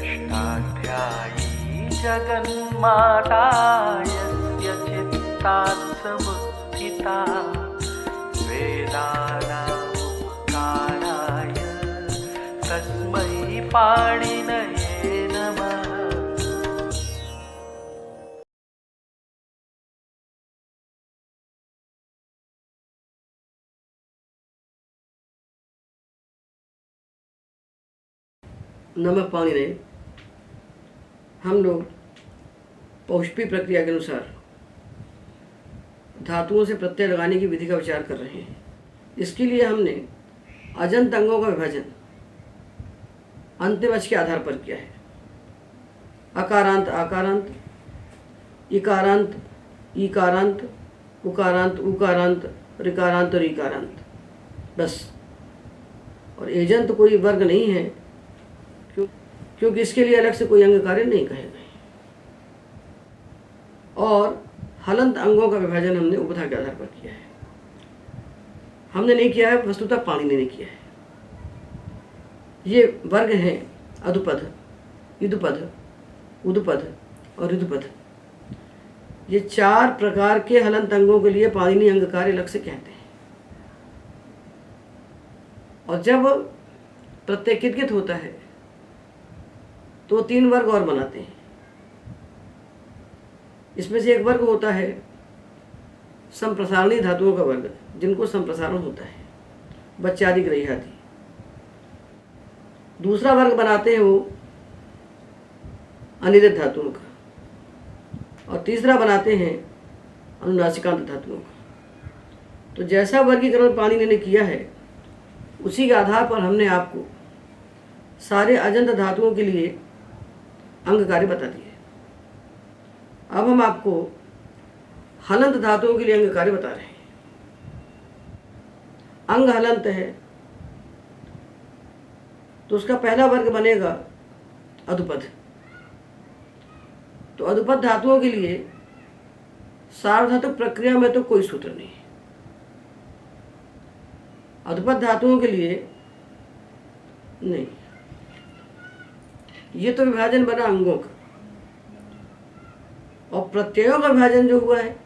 षष्ठाध्यायी जगन्माता यस्य चित्तात् समुत्थिता वेदानामुपकाराय तस्मै पाणिनये नमः। नमः पाणिनये। हम लोग पौष्पी प्रक्रिया के अनुसार धातुओं से प्रत्यय लगाने की विधि का विचार कर रहे हैं। इसके लिए हमने अजंत अंगों का विभाजन अंतिम अच के आधार पर किया है। अकारांत आकारांत, इकारांत ईकारांत, उकारांत उकारांत, ऋकारांत और ईकारांत, बस। और एजंत कोई वर्ग नहीं है, क्योंकि इसके लिए अलग से कोई अंग कार्य नहीं कहे गए। और हलंत अंगों का विभाजन हमने उपधा के आधार पर किया है। हमने नहीं किया है, वस्तुतः पाणिनि ने किया है। ये वर्ग हैं अधुपद, इदुपद, उदुपद और ऋदुपद। ये चार प्रकार के हलंत अंगों के लिए पाणिनि अंग कार्य अलग से कहते हैं। और जब प्रत्यय कित होता है तो तीन वर्ग और बनाते हैं। इसमें से एक वर्ग होता है संप्रसारणी धातुओं का वर्ग, जिनको संप्रसारण होता है, बच्चादि ग्रह्यादि। दूसरा वर्ग बनाते हैं वो अनिरुद्ध धातुओं का, और तीसरा बनाते हैं अनुनासिकांत धातुओं का। तो जैसा वर्गीकरण पाणिनि ने किया है, उसी के आधार पर हमने आपको सारे अजंत धातुओं के लिए अंग कार्य बता दिए। अब हम आपको हलंत धातुओं के लिए अंग कार्य बता रहे हैं। अंग हलंत है तो उसका पहला वर्ग बनेगा अधुपद। तो अधुपद धातुओं के लिए सार्वधातुक प्रक्रिया में तो कोई सूत्र नहीं है। अधुपद धातुओं के लिए नहीं, ये तो विभाजन बना अंगों का। और प्रत्ययों का विभाजन जो हुआ है,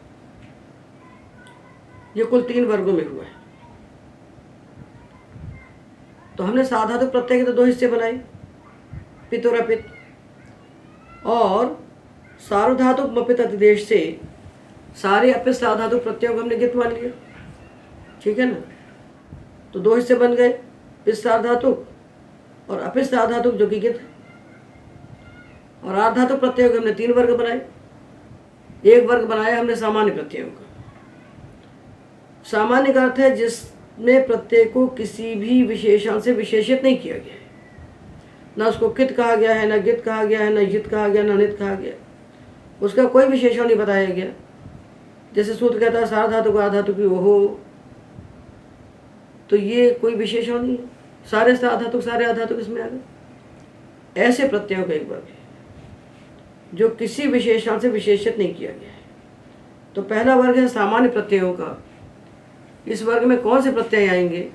ये कुल तीन वर्गों में हुआ है। तो हमने साधातुक प्रत्यय के तो दो हिस्से बनाए, पित और अपित। और सार्वधातुक मपित अतिदेश से सारे अपित सार्वधातुक प्रत्ययों को हमने गित मान लिया, ठीक है ना। तो दो हिस्से बन गए, पित सार्वधातुक और अपित सार्वधातुक जो कि गित है। और आर्धातुक प्रत्ययों के हमने तीन वर्ग बनाए। एक वर्ग बनाया हमने सामान्य प्रत्ययों का। सामान्य का अर्थ है जिसमें प्रत्यय को किसी भी विशेषण से विशेषित नहीं किया गया है। ना उसको कित कहा गया है, ना गित कहा गया है, ना यित कहा गया, ना नित कहा गया। उसका कोई विशेषण नहीं बताया गया। जैसे सूत्र कहता है सार्वधातुक आधातुक ओहो, तो ये कोई विशेषण नहीं है। सारे सार्वधातुक सारे आधातुक इसमें आ गए। ऐसे प्रत्ययों का एक वर्ग है जो किसी विशेषण से विशेषित नहीं किया गया है। तो पहला वर्ग है सामान्य प्रत्ययों का। इस वर्ग में कौन से प्रत्यय आएंगे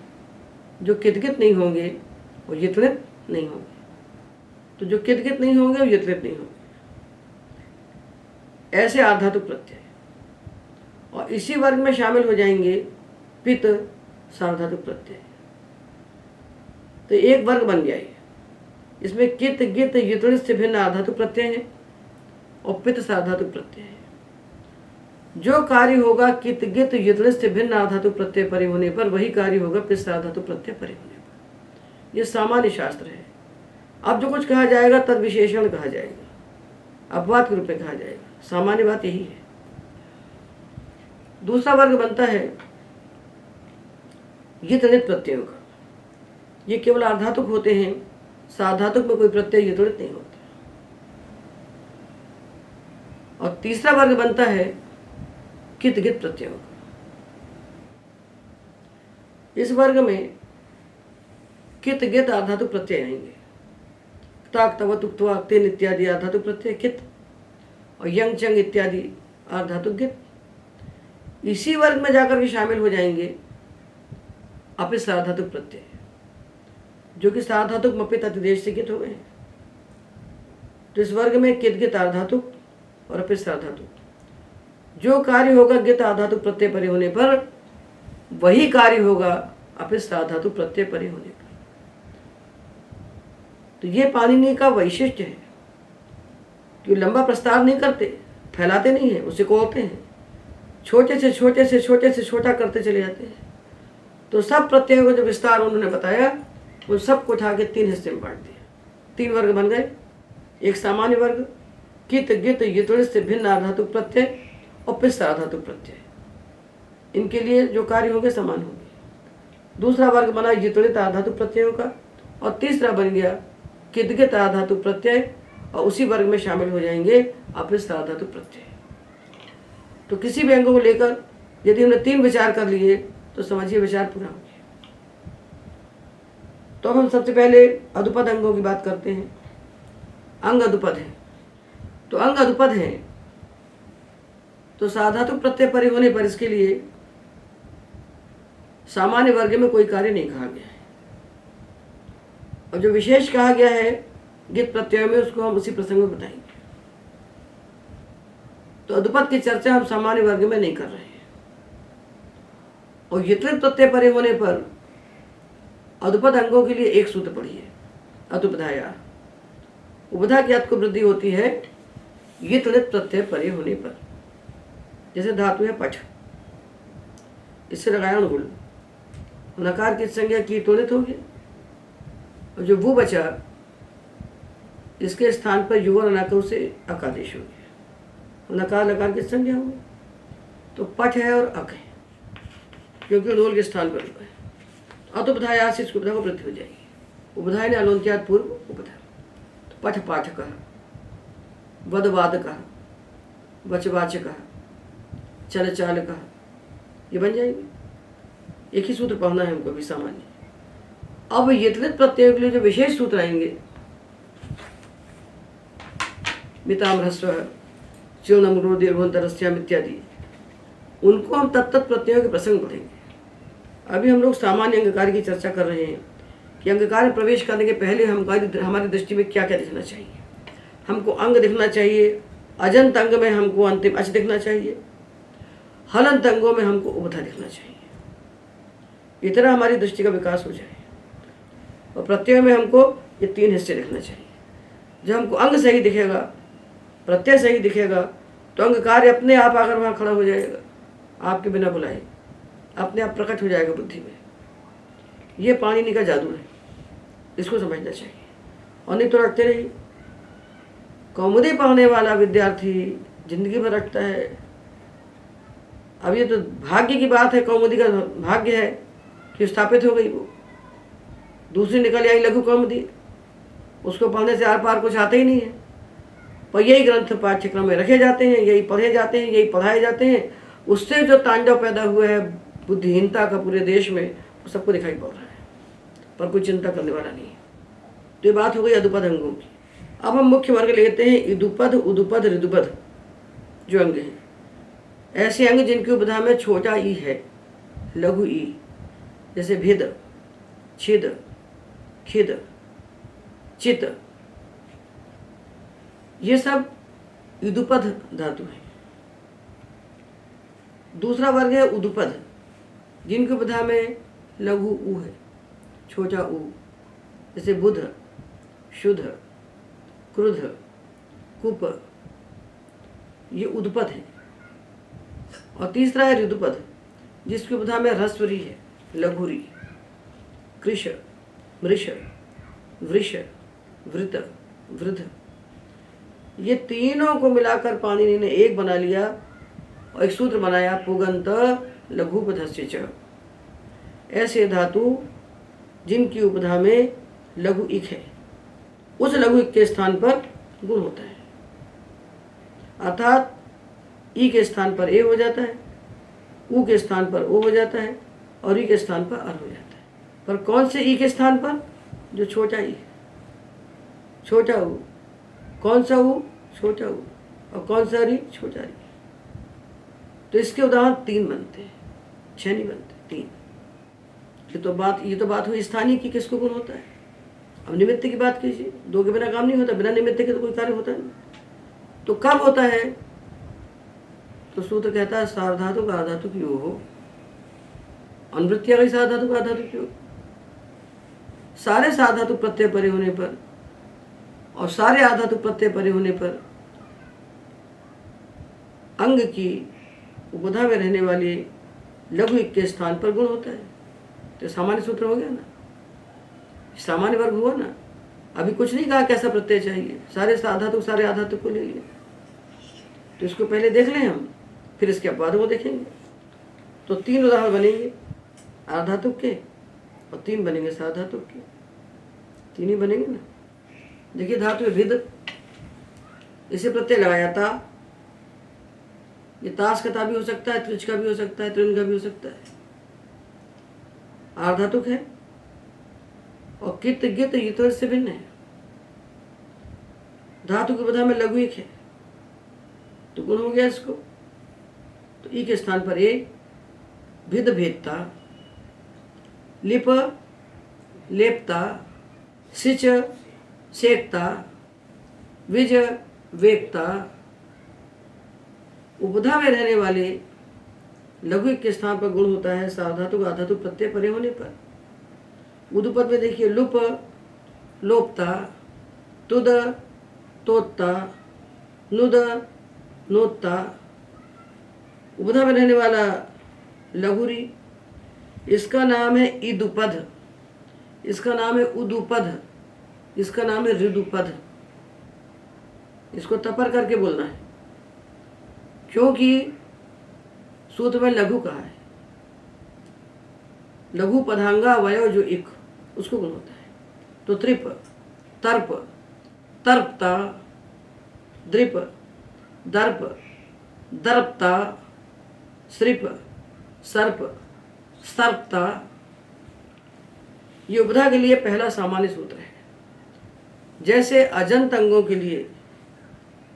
जो कितगित नहीं होंगे और यितृत नहीं होंगे। तो जो कितगित नहीं होंगे और यितृत नहीं होंगे, ऐसे आधातुक प्रत्यय। और इसी वर्ग में शामिल हो जाएंगे पित सार्वधातुक प्रत्यय। तो एक वर्ग बन गया ये। इसमें कित गित यितृत से भिन्न आधातुक प्रत्यय है और पित सार्वधातुक प्रत्यय है। जो कार्य होगा कित गित यितृत से भिन्न आधातुक प्रत्यय परे होने पर, वही कार्य होगा पित सार्वधातुक प्रत्यय परे होने पर। यह सामान्य शास्त्र है। अब जो कुछ कहा जाएगा तद विशेषण कहा जाएगा, अपवाद के रूप में कहा जाएगा। सामान्य बात यही है। दूसरा वर्ग बनता है यितृत प्रत्ययों का। ये केवल आर्धातुक होते हैं, सार्वधातुक में कोई प्रत्यय यितृत नहीं होता। और तीसरा वर्ग बनता है कित गित प्रत्ययों का। इस वर्ग में कित गित आधातुक प्रत्यय आएंगे। ताक तवत उक्त्वा तेन इत्यादि आधातुक प्रत्यय कित, और यंग चंग इत्यादि आधातुक गित। इसी वर्ग में जाकर के शामिल हो जाएंगे अपित सार्वधातुक प्रत्यय, जो कि सार्वधातुक मपित अतिदेश से गित हो गए। तो इस वर्ग में कित गित आर्धातु और अपित सार्वधातु। जो कार्य होगा गित आर्धातु प्रत्यय परे होने पर वही कार्य होगा अपित सार्वधातु प्रत्यय परे होने पर। तो ये पाणिनि का वैशिष्ट्य है कि लंबा प्रस्ताव नहीं करते, फैलाते नहीं हैं, उसे कोड़ते हैं, छोटे से छोटे से छोटे से छोटा करते चले जाते हैं। तो सब प्रत्ययों का जो विस्तार उन्होंने बताया उन सबको उठा के 3 हिस्से में बांट दिया। 3 वर्ग बन गए। एक सामान्य वर्ग कित गित युतुल से भिन्न आर्धातु प्रत्यय और पित सार्वधातु प्रत्यय, इनके लिए जो कार्य होंगे समान होंगे। दूसरा वर्ग बना युतुलित आर्धातु प्रत्ययों का, और तीसरा बन गया कित गित आर्धातु प्रत्यय, और उसी वर्ग में शामिल हो जाएंगे अपित सार्वधातु प्रत्यय। तो किसी भी अंग को लेकर यदि हमने 3 विचार कर लिए तो समझिए विचार पूरा हो गया। तो हम सबसे पहले अदुपद अंगों की बात करते हैं। अंग अदुपद है, तो अंग अदुपद है तो सार्वधातु प्रत्यय परे होने पर इसके लिए सामान्य वर्ग में कोई कार्य नहीं कहा गया है, और जो विशेष कहा गया है गित प्रत्यय में उसको हम उसी प्रसंग में बताएंगे। तो अदुपद की चर्चा हम सामान्य वर्ग में नहीं कर रहे हैं। और युतलित प्रत्यय परे होने पर अदुपद अंगों के लिए एक सूत्र पढ़िए, अतुपधाया। उपधा की अत को वृद्धि होती है युतलित प्रत्यय परे होने पर। जैसे धातु है पठ, इससे लगाया अनुकूल, नकार की संज्ञा की तोड़ित हो गया, और जो वो बचा इसके स्थान पर युवा नकार से अकादेश हो गया, नकार लकार की संज्ञा हो गई। तो पठ है और अक है, क्योंकि उनोल के स्थान पर है। अतुपधाया से इसको उपधा को वृद्धि हो जाएगी। उपधाय ने अलोन्त्यात पूर्व उपधा। तो पठ पाठ कहा, वदवाद कहा, वचवाच कहा, चल चाल कहा, ये बन जाएंगे। एक ही सूत्र पढ़ना है हमको भी सामान्य। अब युतलित प्रत्ययों के लिए जो विशेष सूत्र आएंगे, मिताम ह्रस्व च्यूनम रो दीर्घोन्तरस्याम इत्यादि, उनको हम तत्त प्रत्ययों के प्रसंग पढ़ेंगे। अभी हम लोग सामान्य अंगकार की चर्चा कर रहे हैं कि अंगकार में प्रवेश करने के पहले हमारी दृष्टि में क्या क्या दिखना चाहिए। हमको अंग दिखना चाहिए, अजंत अंग में हमको अंतिम अच दिखना चाहिए, हलंत अंगों में हमको उपधा दिखना चाहिए। इतना हमारी दृष्टि का विकास हो जाए। और प्रत्यय में हमको ये 3 हिस्से दिखना चाहिए। जब हमको अंग सही दिखेगा, प्रत्यय सही दिखेगा, तो अंग कार्य अपने आप आकर वहाँ खड़ा हो जाएगा, आपके बिना बुलाए अपने आप प्रकट हो जाएगा बुद्धि में। ये पाणिनि का जादू है, इसको समझना चाहिए। और नहीं तो रखते रहिए। कौमुदी पढ़ने वाला विद्यार्थी जिंदगी भर रखता है। अब ये तो भाग्य की बात है, कौमुदी का भाग्य है कि स्थापित हो गई। वो दूसरी निकल आई लघु कौमुदी, उसको पढ़ने से आर पार कुछ आता ही नहीं है। पर यही ग्रंथ पाठ्यक्रम में रखे जाते हैं, यही पढ़े जाते हैं, यही पढ़ाए जाते हैं। उससे जो तांडव पैदा हुआ है बुद्धिहीनता का पूरे देश में, वो सबको दिखाई पड़ रहा है, पर कोई चिंता करने वाला नहीं है। तो ये बात हो गई अदुपद अंगों की। अब हम मुख्य वर्ग लेते हैं इदुपद, उदुपद, ऋदुपद जो अंग हैं। ऐसे अंग जिनकी उपधा में छोटा ई है, लघु ई, जैसे भिद, छिद, खिद, चित, ये सब इदुपद धातु है। दूसरा वर्ग है उदुपद, जिनकी उपधा में लघु ऊ है, छोटा ऊ, जैसे बुध, शुद्ध, क्रुध, कुप, ये उदुपद है। और तीसरा है ऋदुपद, जिसकी उपधा में ह्रस्वरी है, लघुरी, कृश, मृष, वृष, वृत, वृद्ध। ये तीनों को मिलाकर पाणिनि ने एक बना लिया और एक सूत्र बनाया, पुगंत लघुपधस्य च। ऐसे धातु जिनकी उपधा में लघु इक है, उस लघु इक के स्थान पर गुण होता है, अर्थात ई के स्थान पर ए हो जाता है, ऊ के स्थान पर ओ हो जाता है, और ई के स्थान पर अर हो जाता है। पर कौन से ई के स्थान पर? जो छोटा ई, छोटा ऊ। कौन सा ऊ? छोटा ऊ। और कौन सा री? छोटा री। तो इसके उदाहरण 3 बनते हैं, 6 नहीं बनते, 3। ये तो बात हुई स्थानीय की, किसको गुण होता है? अब निमित्त की बात कीजिए, दो के बिना काम नहीं होता, बिना निमित्त के तो कोई कार्य होता नहीं। तो कब होता है? तो सूत्र कहता है सार्वधातुक आधातुक योग हो। अनुवृत्ति आ गई सार्वधातुक आधातुक योग। सारे सार्वधातुक प्रत्यय परे होने पर और सारे आधातुक प्रत्यय परे होने पर अंग की उपधा में रहने वाले लघु इक के स्थान पर गुण होता है। तो सामान्य सूत्र हो गया ना, सामान्य वर्ग हुआ ना। अभी कुछ नहीं कहा कैसा प्रत्यय चाहिए, सारे साधातुक सारे आधातुक को ले लिए। तो इसको पहले देख लें हम, फिर इसके अपवाद को देखेंगे। तो 3 उदाहरण बनेंगे आधातुक के और 3 बनेंगे साधातुक के। 3 ही बनेंगे ना। देखिए धातु है भिद, इसे प्रत्यय लगाया था। ये ताश का ता भी हो सकता है, त्रिच का भी हो सकता है, त्रिन का भी हो सकता है। आधातुक है और कित गित ये तो इससे भिन्न है। धातु की बधा में लघु एक है तो गुण हो गया इसको। तो ई के स्थान पर ए, भिद भेदता, लिप लेपता, सिच सेकता, विज वेकता। उपधा में रहने वाले लघु के स्थान पर गुण होता है सार्वधातुक आधातुक प्रत्यय परे होने पर। उदुपद में देखिए लुप लोपता, तुद तोतता, नुद नोतता। उपधा में रहने वाला लघुरी, इसका नाम है ईदुपद, इसका नाम है उदुपद, इसका नाम है ऋदुपद। इसको तपर करके बोलना है क्योंकि सूत्र में लघु कहा है। लघु पदांगा वयो जो इक, उसको गुण होता है। तो त्रिप तर्प तर्पता, द्रिप दर्प दर्पता, श्रिप सर्प सर्पता। ये उपधा के लिए पहला सामान्य सूत्र है। जैसे अजंत अंगों के लिए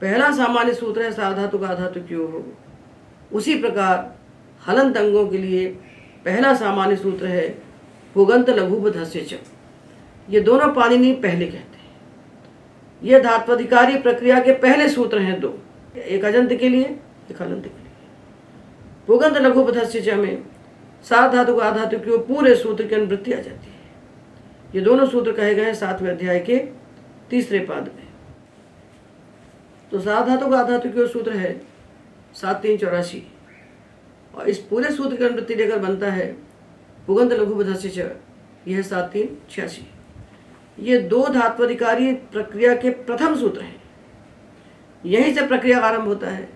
पहला सामान्य सूत्र है साधातुक आधातुक योग हो, उसी प्रकार हलंत अंगों के लिए पहला सामान्य सूत्र है पुगंत लघुपधस्य च। ये दोनों पाणिनि पहले कहते हैं। ये धात्वधिकारी प्रक्रिया के पहले सूत्र हैं 2, एक अजंत के लिए एक हलंत के लिए। पुगंत लघुपधस्य च में साधातुक आधातुक योग पूरे सूत्र की अनुवृत्ति आ जाती है। ये दोनों सूत्र कहे गए हैं 7वें अध्याय के 3रे पाद में। तो साधातुक आधातुक योग सूत्र है 7 3 84 और इस पूरे सूत्र की अनुवृत्ति लेकर बनता है पुगंत लघुपधस्य च, यह है 7 3 86। ये 2 धात्वधिकारी प्रक्रिया के प्रथम सूत्र हैं। यहीं से प्रक्रिया का आरंभ होता है।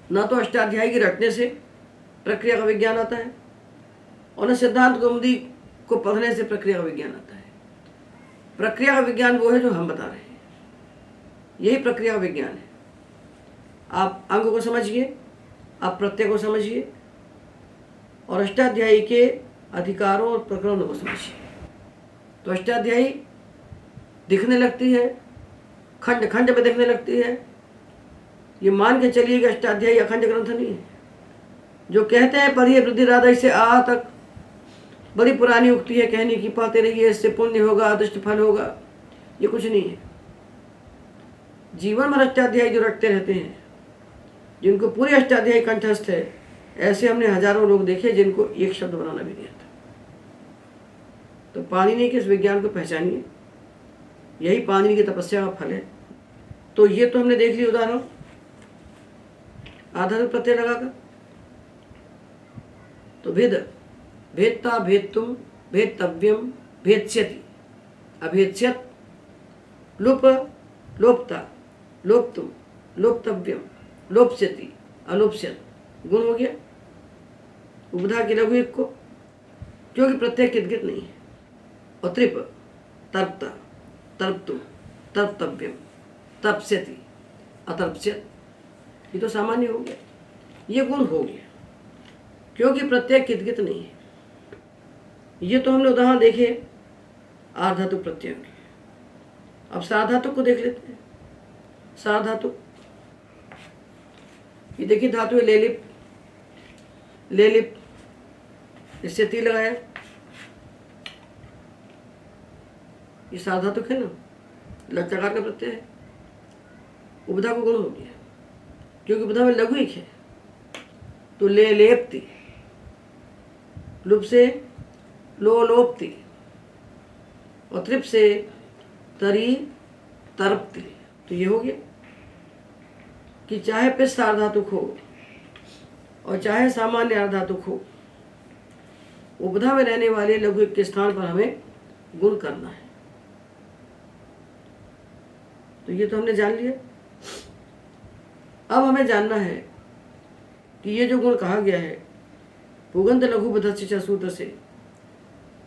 न तो अष्टाध्यायी की रटने से प्रक्रिया का विज्ञान आता है और न सिद्धांत कौमुदी को पढ़ने से प्रक्रिया का विज्ञान आता है। प्रक्रिया का विज्ञान वो है जो हम बता रहे हैं, यही प्रक्रिया का विज्ञान है। आप अंग को समझिए, आप प्रत्यय को समझिए और अष्टाध्यायी के अधिकारों और प्रकरणों को समझिए। तो अष्टाध्यायी दिखने लगती है, खंड खंड में दिखने लगती है। ये मान के चलिए कि अष्टाध्यायी अखंड ग्रंथ नहीं है। जो कहते हैं पढ़िए वृद्धि राधा से आ तक, बड़ी पुरानी उक्ति है कहने की, पढ़ते रहिए इससे पुण्य होगा, अदृष्ट फल होगा, ये कुछ नहीं है। जीवन में अष्टाध्यायी जो रटते रहते हैं, जिनको पूरी अष्टाध्यायी कंठस्थ है, ऐसे हमने हजारों लोग देखे जिनको एक शब्द बनाना भी नहीं आता। तो पाणिनि के इस विज्ञान को पहचानिए, यही पाणिनि की तपस्या का फल है। तो ये तो हमने देख लिया उदाहरण आधातुक प्रत्यय लगाकर। तो भेद भेदता भेदतुम भेदतव्यम भेदस्यति अभेद्स्यत, लुप लोपता लोपतुम लोपतव्यम लोपस्यति अलोपस्यत, गुण हो गया उपधा के लघु एक को, क्योंकि प्रत्यय कितगित नहीं है। और त्रिप तर्पता तर्पतुम तर्पतव्यम तर्पस्यति अतर्पस्यत, ये तो सामान्य हो गया, ये गुण हो गया क्योंकि प्रत्यय कितगित नहीं है। ये तो हमने उदाहरण देखे आधातुक प्रत्ययों के। अब साधातुक को देख लेते हैं। साधातुक, ये देखिए धातु है लेलिप, लेलिप, इससे ती लगाया, ये सार्वधातुक है ना, लट्लकार का प्रत्यय है, उपधा को गुण हो गया क्योंकि उपधा में लघु एक है। तो ले लेपती, लुप से लो लोपती, और त्रिप से तरी तरपती। तो ये हो गया कि चाहे पित सार्वधातुक हो और चाहे सामान्य अर्धातुक हो, उपधा में रहने वाले लघु एक के स्थान पर हमें गुण करना है। तो ये तो हमने जान लिया। अब हमें जानना है कि ये जो गुण कहा गया है पुगंत लघु पदस्य सूत्र से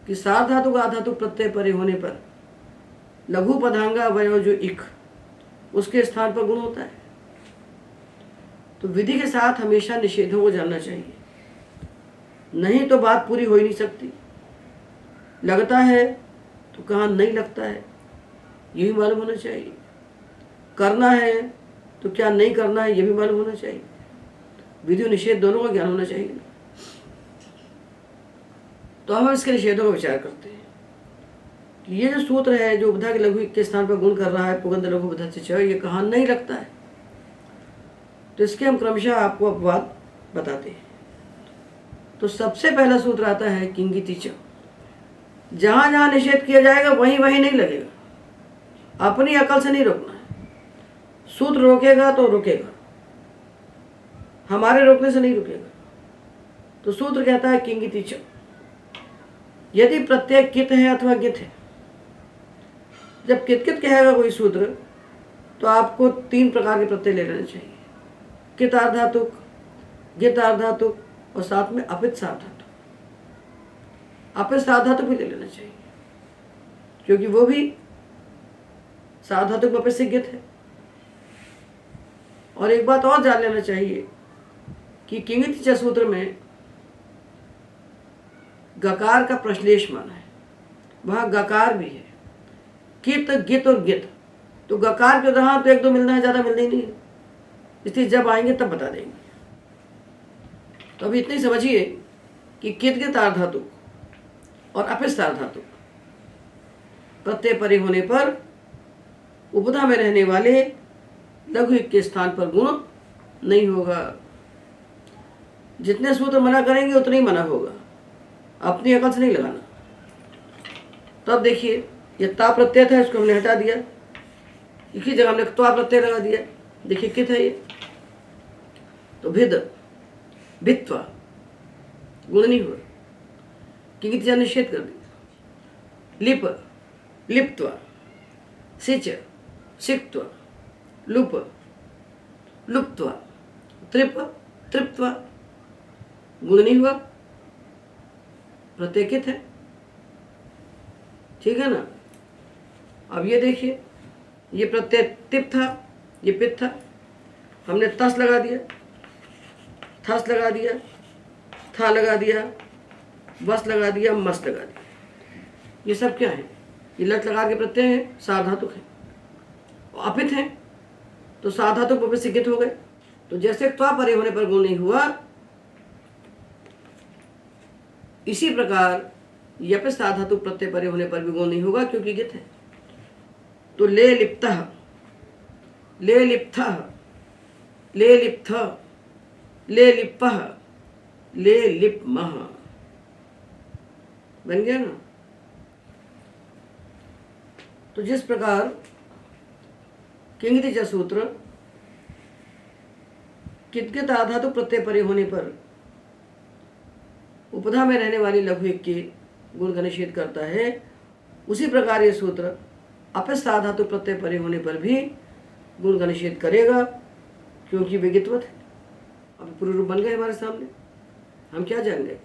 कि सार्वधातुक आधातुक प्रत्यय परे होने पर लघु पदांगा अवयव जो इक उसके स्थान पर गुण होता है। तो विधि के साथ हमेशा निषेधों को जानना चाहिए, नहीं तो बात पूरी हो ही नहीं सकती। लगता है तो कहाँ नहीं लगता है ये भी मालूम होना चाहिए, करना है तो क्या नहीं करना है ये भी मालूम होना चाहिए, विधि और निषेध दोनों का ज्ञान होना चाहिए। तो हम इसके निषेधों का विचार करते हैं कि ये जो सूत्र है जो उपधा के लघु के स्थान पर गुण कर रहा है पुगंत लघु पदस्य च, ये कहाँ नहीं लगता है। तो इसके हम क्रमशः आपको अपवाद बताते हैं। तो सबसे पहला सूत्र आता है किंगिति च। जहाँ जहाँ निषेध किया जाएगा वहीं वहीं नहीं लगेगा, अपनी अकल से नहीं रोकना है। सूत्र रोकेगा तो रोकेगा, हमारे रोकने से नहीं रुकेगा। तो सूत्र कहता है किंगिति च। यदि प्रत्यय कित है अथवा गित है, जब कित कित कहेगा कोई सूत्र तो आपको 3 प्रकार के प्रत्यय ले लेने चाहिए, कित अर्धातुक, गित अर्धातुक और साथ में अपित सार्वधातुक। अपित सार्वधातुक भी ले लेना चाहिए क्योंकि वो भी सार्वधातुक अपित से गित है। और एक बात और जान लेना चाहिए कि किंगिति च सूत्र में गकार का प्रश्लेष माना है, वहाँ गकार भी है, कित गित और गित। तो गकार के उदाहरण तो 1-2 मिलना है, ज़्यादा मिलना ही नहीं है, इसलिए जब आएंगे तब बता देंगे। तो अभी इतनी समझिए कि कित गित अर्धातुक और अपित सार्वधातुक प्रत्यय परे होने पर उपधा में रहने वाले लघु एक के स्थान पर गुण नहीं होगा। जितने सूत्र मना करेंगे उतना ही मना होगा, अपनी अकल से नहीं लगाना। तब देखिए ये ता प्रत्यय था, इसको हमने हटा दिया, एक ही जगह हमने त्वा प्रत्यय लगा दिया। देखिए कित है ये, तो भिद भित्वा गुण नहीं हुआ, किंगिति च निषेध कर दिया। लिप लिप्त्वा, सिच सिक्त्वा, लुप लुप्त्वा, त्रिप त्रिप्त्वा, गुण नहीं हुआ, प्रत्यय कित है। ठीक है ना। अब ये देखिए ये प्रत्यय तिप था, ये पित था, हमने तस लगा दिया, थस लगा दिया, था लगा दिया, बस लगा दिया, मस लगा दिया। ये सब क्या है, ये लट लगा के प्रत्यय हैं, सार्वधातुक है। और अपित हैं तो सार्वधातुक अपित से गित हो गए। तो जैसे त्वा परे होने पर गुण नहीं हुआ, इसी प्रकार यपित सार्वधातुक प्रत्यय परे होने पर भी गुण नहीं होगा क्योंकि गित है। तो ले लिप्तः, ले लिप्तः, ले लिप्थ, ले लिप्पः, ले लिप्मः, बन गया ना। तो जिस प्रकार किंगिति च सूत्र कित आधातुक प्रत्यय परे होने पर उपधा में रहने वाली लघु एक के गुण का निषेध करता है, उसी प्रकार ये सूत्र अपित सार्वधातुक प्रत्यय परे होने पर भी गुण का निषेध करेगा क्योंकि वे गितवत है। अब पूर्व रूप बन गए हमारे सामने। हम क्या जान गए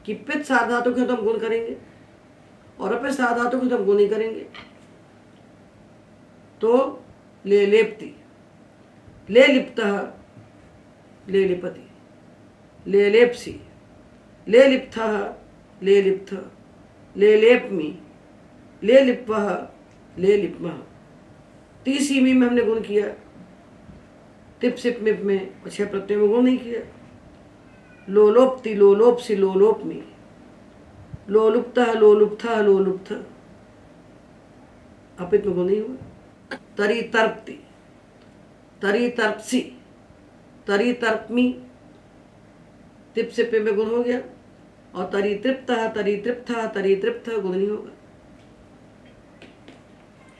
कि पित सार्वधातुक है तो हम गुण करेंगे और अपित सार्वधातुक है तो हम गुण नहीं करेंगे। तो ले लेप्ति, ले लिप्तः, ले लिपति, ले लेप्सि, ले लिप्थः, ले लिप्थ, ले लेप्मि, ले लिप्वः, ले लिप्मः। 30 ईमी में हमने गुण किया, तिप सिप मिप में 6 प्रत्यय में गुण नहीं किया। लोलोप्ति, लोलोप्सि, लोलोप्मि, लोलुप्तः, लोलुप्थः, लोलुप्थ, अपित में गुण नहीं होगा। तरी तर्पति, तरी तर्पसी, तरी तर्पमी, तिप से पे में गुण हो गया। और तरी तृप्तः, तरी तृप्तः, तरी तृप्त गुण नहीं होगा।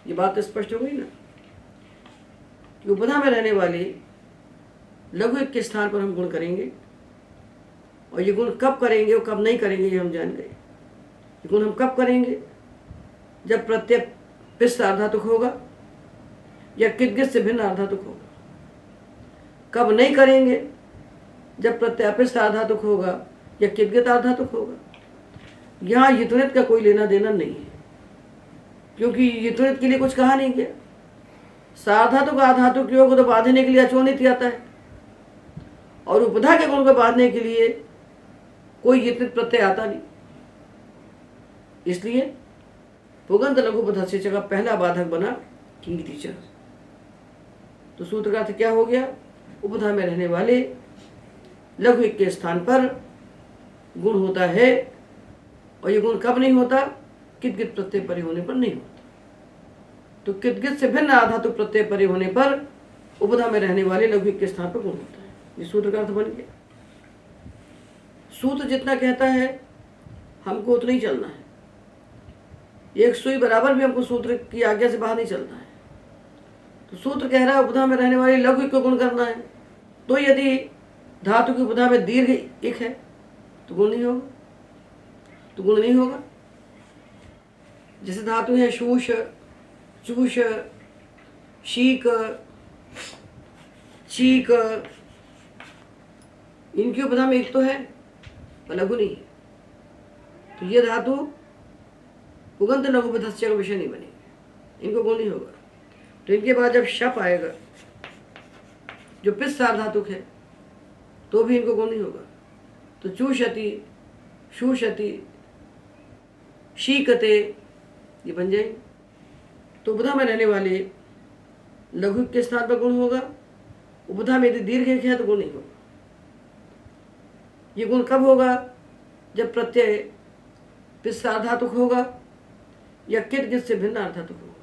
ये बात तो स्पष्ट हो गई ना कि उपधा में रहने वाले लघु एक के स्थान पर हम गुण करेंगे, और ये गुण कब करेंगे और कब नहीं करेंगे ये हम जान गए। ये गुण हम कब करेंगे? जब प्रत्यय पिष्ट आर्धातुक होगा या किदगित से भिन्न आर्धातुक होगा। कब नहीं करेंगे? जब प्रत्यय अपिष्ट आर्धातुक होगा या किदगित आर्धातुक होगा। यहाँ युतनित का कोई लेना देना नहीं है, क्योंकि युतनित के लिए कुछ कहा नहीं गया। सार्धातुक आर्धातुक योग को तो बांधने के लिए अचोनित आता है, और उपधा के गुण को बांधने के लिए कोई युतनित प्रत्यय आता नहीं। इसलिए पुगंत लघु उपधा शीर्षक का पहला बाधक बना किंगिति च। तो सूत्र का अर्थ क्या हो गया? उपधा में रहने वाले लघु एक के स्थान पर गुण होता है, और ये गुण कब नहीं होता? किदगित प्रत्यय परे होने पर नहीं होता। तो किदगित से भिन्न आधातुक प्रत्यय परे होने पर उपधा में रहने वाले लघु एक के स्थान पर गुण होता है। ये सूत्र का अर्थ बन गया। सूत्र जितना कहता है हमको उतना ही चलना है। एक सुई बराबर भी हमको सूत्र की आज्ञा से बाहर नहीं चलना है। तो सूत्र कह रहा है उपधा में रहने वाले लघु एक को गुण करना है। तो यदि धातु की उपधा में दीर्घ एक है तो गुण नहीं होगा, तो गुण नहीं होगा। जैसे धातु है शूष, चूष, शीक, चीक, इनकी उपधा में एक तो है पर लघु नहीं है। तो ये धातु पुगंत लघु उपधा का विषय नहीं बनेगी, इनको गुण नहीं होगा। तो इनके बाद जब शप आएगा जो पिष्ट सार्वधातुक है तो भी इनको गुण नहीं होगा। तो चूषति, शूषति, शीकते ये बन जाएंगे। तो उपधा में रहने वाले लघु के स्थान पर गुण होगा। उपधा में यदि दीर्घ एक है तो गुण नहीं होगा। ये गुण कब होगा? जब प्रत्यय पिष्ट सार्वधातुक होगा या किदगित से भिन्न आर्धातुक होगा।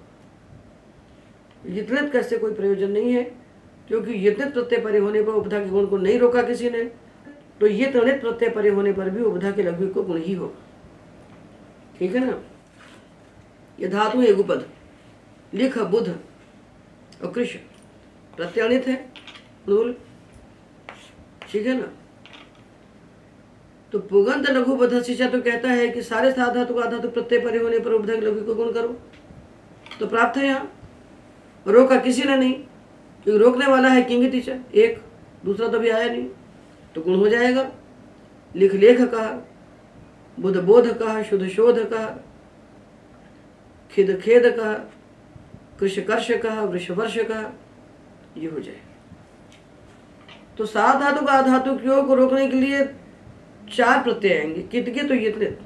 युतनित का इससे कोई प्रयोजन नहीं है, क्योंकि युतनित प्रत्यय परे होने पर उपधा के गुण को नहीं रोका किसी ने। तो ये तृणित प्रत्यय परे होने पर भी उपधा के लघु को गुण ही होगा। ठीक है ना? ये धातु है गुपद, लिख, बुध और कृष प्रत्यणित है मूल। ठीक है ना? तो पुगंत लघु उपधा शिक्षा तो कहता है कि सारे साधातु आधातु प्रत्यय परे होने पर उपधा के लघु को गुण करो। तो प्राप्त है यहाँ, रोका किसी ने नहीं, क्योंकि रोकने वाला है किंगिति च एक, दूसरा तो भी आया नहीं, तो गुण हो जाएगा। लिख लेख कहा, बुध बोध कहा, शुद्ध शोध कहा, खिद खेद कहा, कृष कर्ष कहा, वृष वर्ष कहा, ये हो जाएगा। तो साधातु का आधातु योग को रोकने के लिए चार प्रत्यय आएंगे, कितके तो युतनित।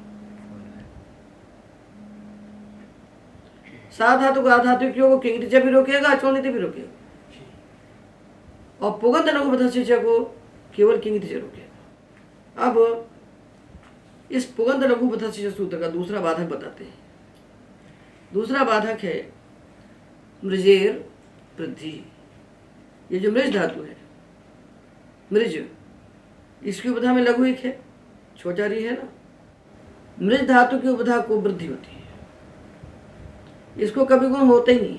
साधातु का आधातु योग को किंगिति च भी रोकेगा, अचोनिति भी रोकेगा, और पुगंत लघु उपधा शिक्षा को केवल किंगिति च रोकेगा। अब इस पुगंत लघु उपधा शिक्षा सूत्र का दूसरा बाधक बताते हैं। दूसरा बाधक है मृजेर वृद्धि। ये जो मृज धातु है, मृज, इसकी उपधा में लघु एक है, छोटा री है ना। मृज धातु की उपधा को वृद्धि होती है, इसको कभी गुण होता ही नहीं,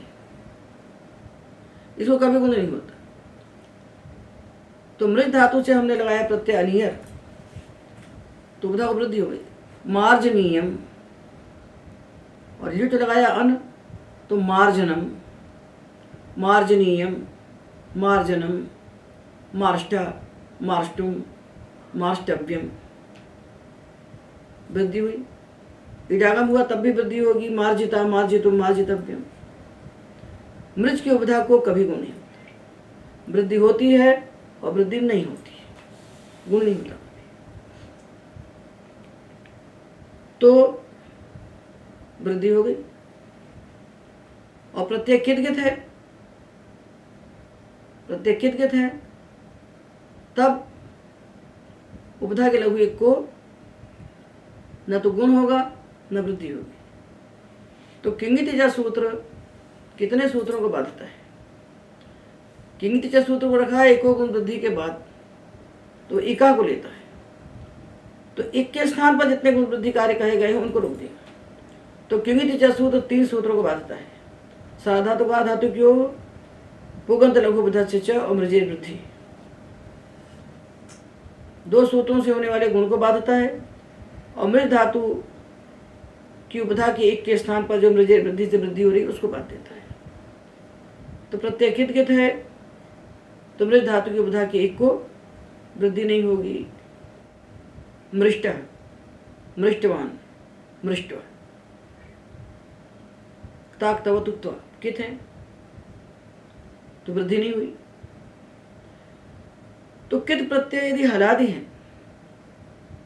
इसको कभी गुण नहीं होता। तो मृज धातु से हमने लगाया प्रत्यय अनियर, तो उपधा को वृद्धि हो गई। मार्जनीयम, और ये तो लगाया अन, तो मार्जनम, मार्जनीयम, मार्जनम, मार्ष्टा, मार्ष्टुम, मार्ष्टव्यम, वृद्धि हुई। इडागम हुआ तब भी वृद्धि होगी। मार्जिता, मार्जितुम, मार्जितव्यम। मृज की उपधा को कभी गुण नहीं होता, वृद्धि होती है और वृद्धि नहीं होती है, गुण नहीं होता। तो वृद्धि हो गई, और प्रत्यय किदगित है, प्रत्यय किदगित है, तब उपधा के लघु एक को न तो गुण होगा न वृद्धि होगी। तो किंगिति च सूत्र कितने सूत्रों को बांधता है? किंग च सूत्र को रखा है एको गुण वृद्धि के बाद, तो इका को लेता है, तो इक के स्थान पर जितने गुण वृद्धि कार्य कहे गए हैं उनको रोक देगा। तो किंग च सूत्र 3 सूत्रों को बांधता है, साधातु का धातु क्यों, पुगंत लघु बुधस्य च और मृजेर वृद्धि। 2 सूत्रों से होने वाले गुण को बांधता है और मृज धातु की उपधा की एक के स्थान पर जो मृजेर वृद्धि से वृद्धि हो रही है उसको बांध देता है। तो प्रत्यय कित कित है, तो मृज धातु की उपधा की एक को वृद्धि नहीं होगी। मृष्ट, मृष्टवान, मृष्ट, ताक तव तुक्त्वा कित है, तो वृद्धि नहीं हुई। तो कित प्रत्यय यदि हलादि है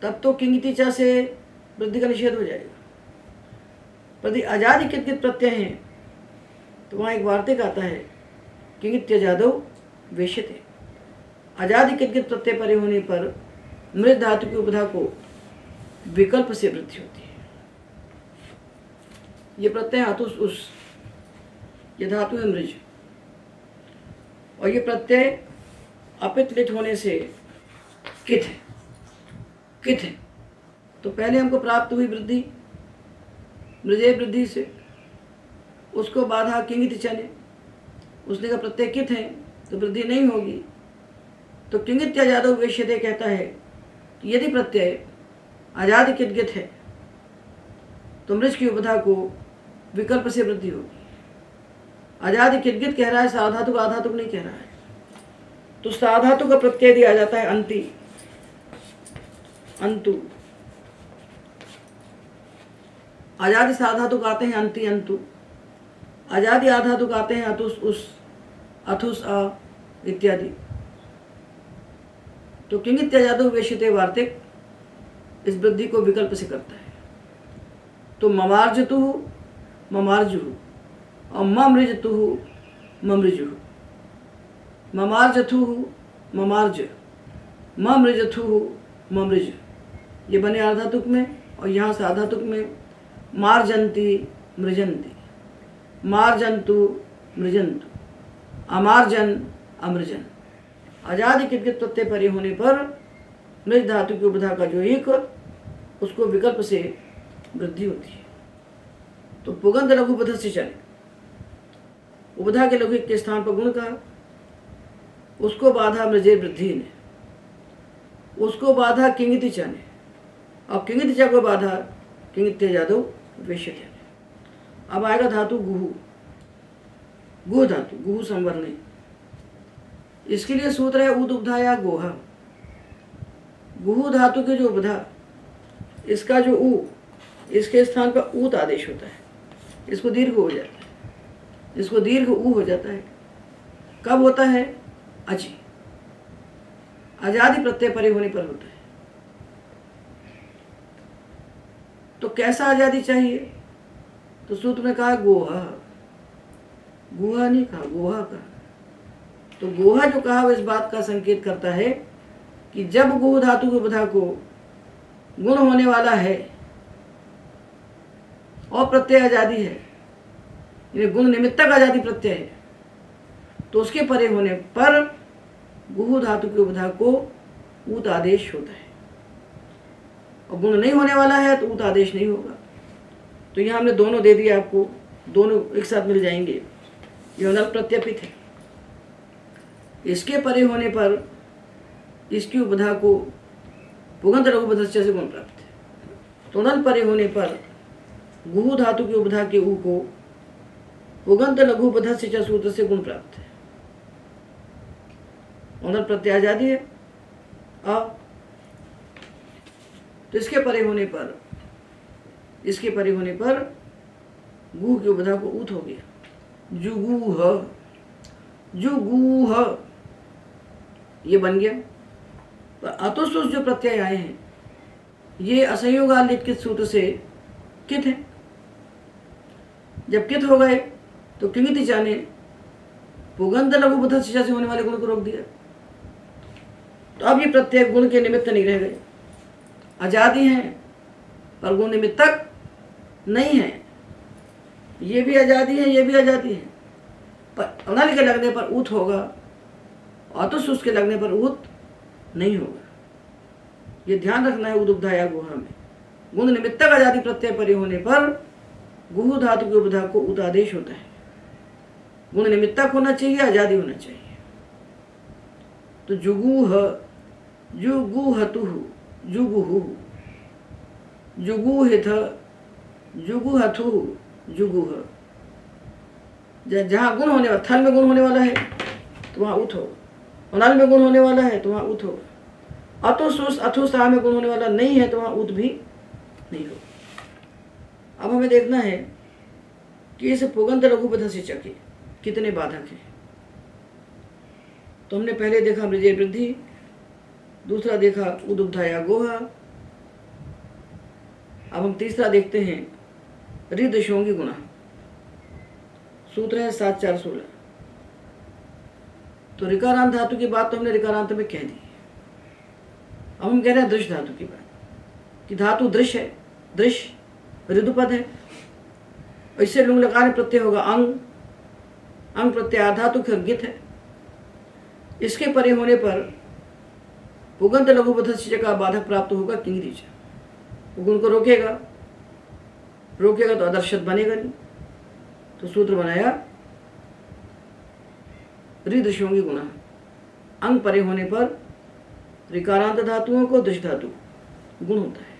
तब तो किंगिति चा से वृद्धि का निषेध हो जाएगा। यदि अजादि कित कित प्रत्यय हैं तो वहाँ एक वार्तिक आता है, किंगित्य जादव वेश्यते। अजादि कित कित प्रत्यय परे होने पर मृज धातु की उपधा को विकल्प से वृद्धि होती है। ये प्रत्यय अतुस उस, ये धातु है मृज, और ये प्रत्यय अपित लिट होने से कित है, कित है। तो पहले हमको प्राप्त हुई वृद्धि मृजे वृद्धि से, उसको बाधा किंगित च ने, उसने का प्रत्यय कित है तो वृद्धि नहीं होगी। तो किंगित जादव वेश्यते कहता है कि यदि प्रत्यय आजाद कित है तो मृज की उपधा को विकल्प से वृद्धि होगी। आजाद कित कह रहा है, साधातुक आधातुक नहीं कह रहा है। तो साधातु का प्रत्यय दिया जाता है अंति, अंतु। आजादी साधातुक आते हैं अंति अंतु, आजादी आधातुक आते हैं अतुस उस, अथुस अ इत्यादि। तो किंगित जादव वेश्यते वार्तिक इस वृद्धि को विकल्प से करता है। तो ममार्जतु ममार्जु और ममृजतु ममृजु, ममार्जथु ममार्ज, ममृजथु ममृज, ये बने आधातुक में। और यहाँ से आधातुक में मार्जंती मृजंती, मार्जंतु मृजंतु, अमार्जन अमृजन। आजादी कित प्रत्यय परे होने पर मृज धातु की उपधा का जो एक, उसको विकल्प से वृद्धि होती है। तो पुगंध लघु उपधा से चले, उपधा के लघु के स्थान पर गुण का, उसको बाधा मृजे वृद्धि ने, उसको बाधा किंगिति च ने, और किंगिति च को बाधा किंगित्य जादव वेश्यते ने। अब आएगा धातु गुहु, गुह धातु, गुहु संवरणे। इसके लिए सूत्र है उद उपधा या गोहा। गुहु धातु की जो उपधा, इसका जो उ, इसके स्थान पर ऊत आदेश होता है, इसको दीर्घ हो जाता है, इसको दीर्घ उ हो जाता है। कब होता है? अजी, आजादी प्रत्यय परे होने पर होता है। तो कैसा आजादी चाहिए? तो सूत्र में कहा गोहा, गुहा नहीं कहा, गोहा कहा। तो गोहा जो कहा वो इस बात का संकेत करता है कि जब गुह धातु की उपधा को गुण होने वाला है और प्रत्यय आजादी है, ये गुण निमित्तक आजादी प्रत्यय है, तो उसके परे होने पर गुहु धातु की उपधा को ऊत आदेश होता है। और गुण नहीं होने वाला है तो ऊत आदेश नहीं होगा। तो यहाँ हमने दोनों दे दिया आपको, दोनों एक साथ मिल जाएंगे। यह नल प्रत्यपित है, इसके परे होने पर इसकी उपधा को पुगंत लघु उपधस्य से गुण प्राप्त है। तो नल परे होने पर गुहु धातु की उपधा के ऊ को पुगंत लघु उपधस्य सूत्र से गुण प्राप्त है। नल प्रत्यय आजादी है। अब तो इसके परे होने पर, इसके परे होने पर गुह की उपधा को ऊत हो गया, जुगूह, जुगूह ये बन गया। पर अतुसुस जो प्रत्यय आए हैं ये असंयोगालित कित सूत्र से कित है। जब कित हो गए तो किंगिति च ने पुगंध लघु उपधस्य से होने वाले गुण को रोक दिया। तो अब ये प्रत्यय गुण के निमित्त नहीं रह गए, आजादी हैं पर गुण निमित्तक नहीं है। ये भी आजादी है, ये भी आजादी है, पर अनल के लगने पर ऊत होगा, अतुसुस के लगने पर ऊत नहीं होगा। ये ध्यान रखना है उदुब्धा या गुहा में। गुण निमित्तक आजादी प्रत्यय परे होने पर गुहु धातु के उपधा को उत आदेश होता है। गुण निमित्तक होना चाहिए, आजादी होना चाहिए। तो जुगुह, जुगुहतुः, जुगुहु, जुगुहिथ, जुगुहथुः, जुगुह। जहाँ गुण होने वाला, थल में गुण होने वाला है तो वहाँ उत होगा, नल में गुण होने वाला है तो वहाँ उत होगा। अतुसुस अथुसा में गुण होने वाला नहीं है तो वहाँ उत भी नहीं होगा। अब हमें देखना है कि इस पुगंत लघुपथ सिचक के कितने बाधक हैं। तो हमने पहले देखा मृजय वृद्धि, दूसरा देखा उदुब्धा या गोहा। अब हम तीसरा देखते हैं रिदशोंगी गुणा। सूत्र है 7-4-16। तो ऋकारांत धातु की बात तो हमने ऋकारांत में कह दी। अब हम कह रहे हैं दृश्य धातु की बात कि धातु दृश्य है, दृश्य ऋदुपद है, इससे लुंग लकार प्रत्यय होगा अंग, अंग प्रत्यय आधातु खर्गित है। इसके परे होने पर पुगंत लघुपथ सिचक का बाधक प्राप्त होगा किंग। गुण को रोकेगा, रोकेगा तो आदर्शत बनेगा नहीं। तो सूत्र बनाया रिदृशोंगी गुणा। अंग परे होने पर ऋकारांत धातुओं को दृश्य धातु गुण होता है।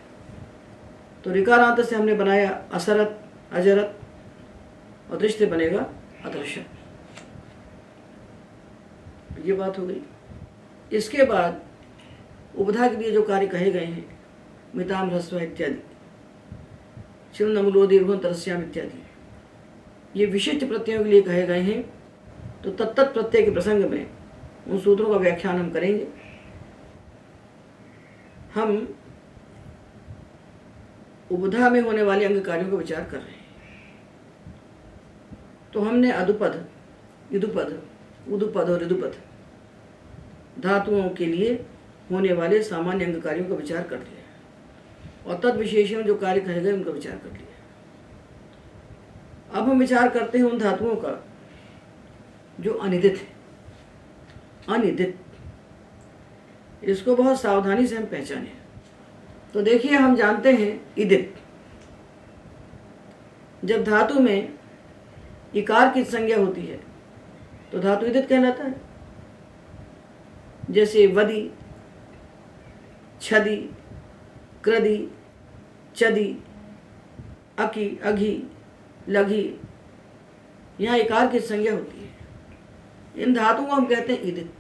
तो ऋकारांत से हमने बनाया असरत, अजरत, और दृश्य से बनेगा अदर्शत। ये बात हो गई। इसके बाद उपधा के लिए जो कार्य कहे गए हैं, मिताम ह्रस्व इत्यादि, शिव नमुलो दीर्घों तरस्याम इत्यादि, ये विशिष्ट प्रत्ययों के लिए कहे गए हैं। तो तत्त प्रत्यय के प्रसंग में उन सूत्रों का व्याख्यान हम करेंगे। हम उपधा में होने वाले अंग कार्यों का विचार कर रहे हैं। तो हमने अदुपद, इदुपद, उदुपद और ऋदुपद धातुओं के लिए होने वाले सामान्य अंग कार्यों का विचार कर लिया और तद विशेषण जो कार्य कहे गए उनका विचार कर लिया। अब हम विचार करते हैं उन धातुओं का जो अनिदित है। अनिदित, इसको बहुत सावधानी से हम पहचानें। तो देखिए, हम जानते हैं इदित, जब धातु में इकार की संज्ञा होती है तो धातु इदित कहलाता है। जैसे वदी, छदी, क्रदी, चदी, अकी, अघी, लघी, यहाँ इकार की संज्ञा होती है। इन धातुओं को हम कहते हैं इदित।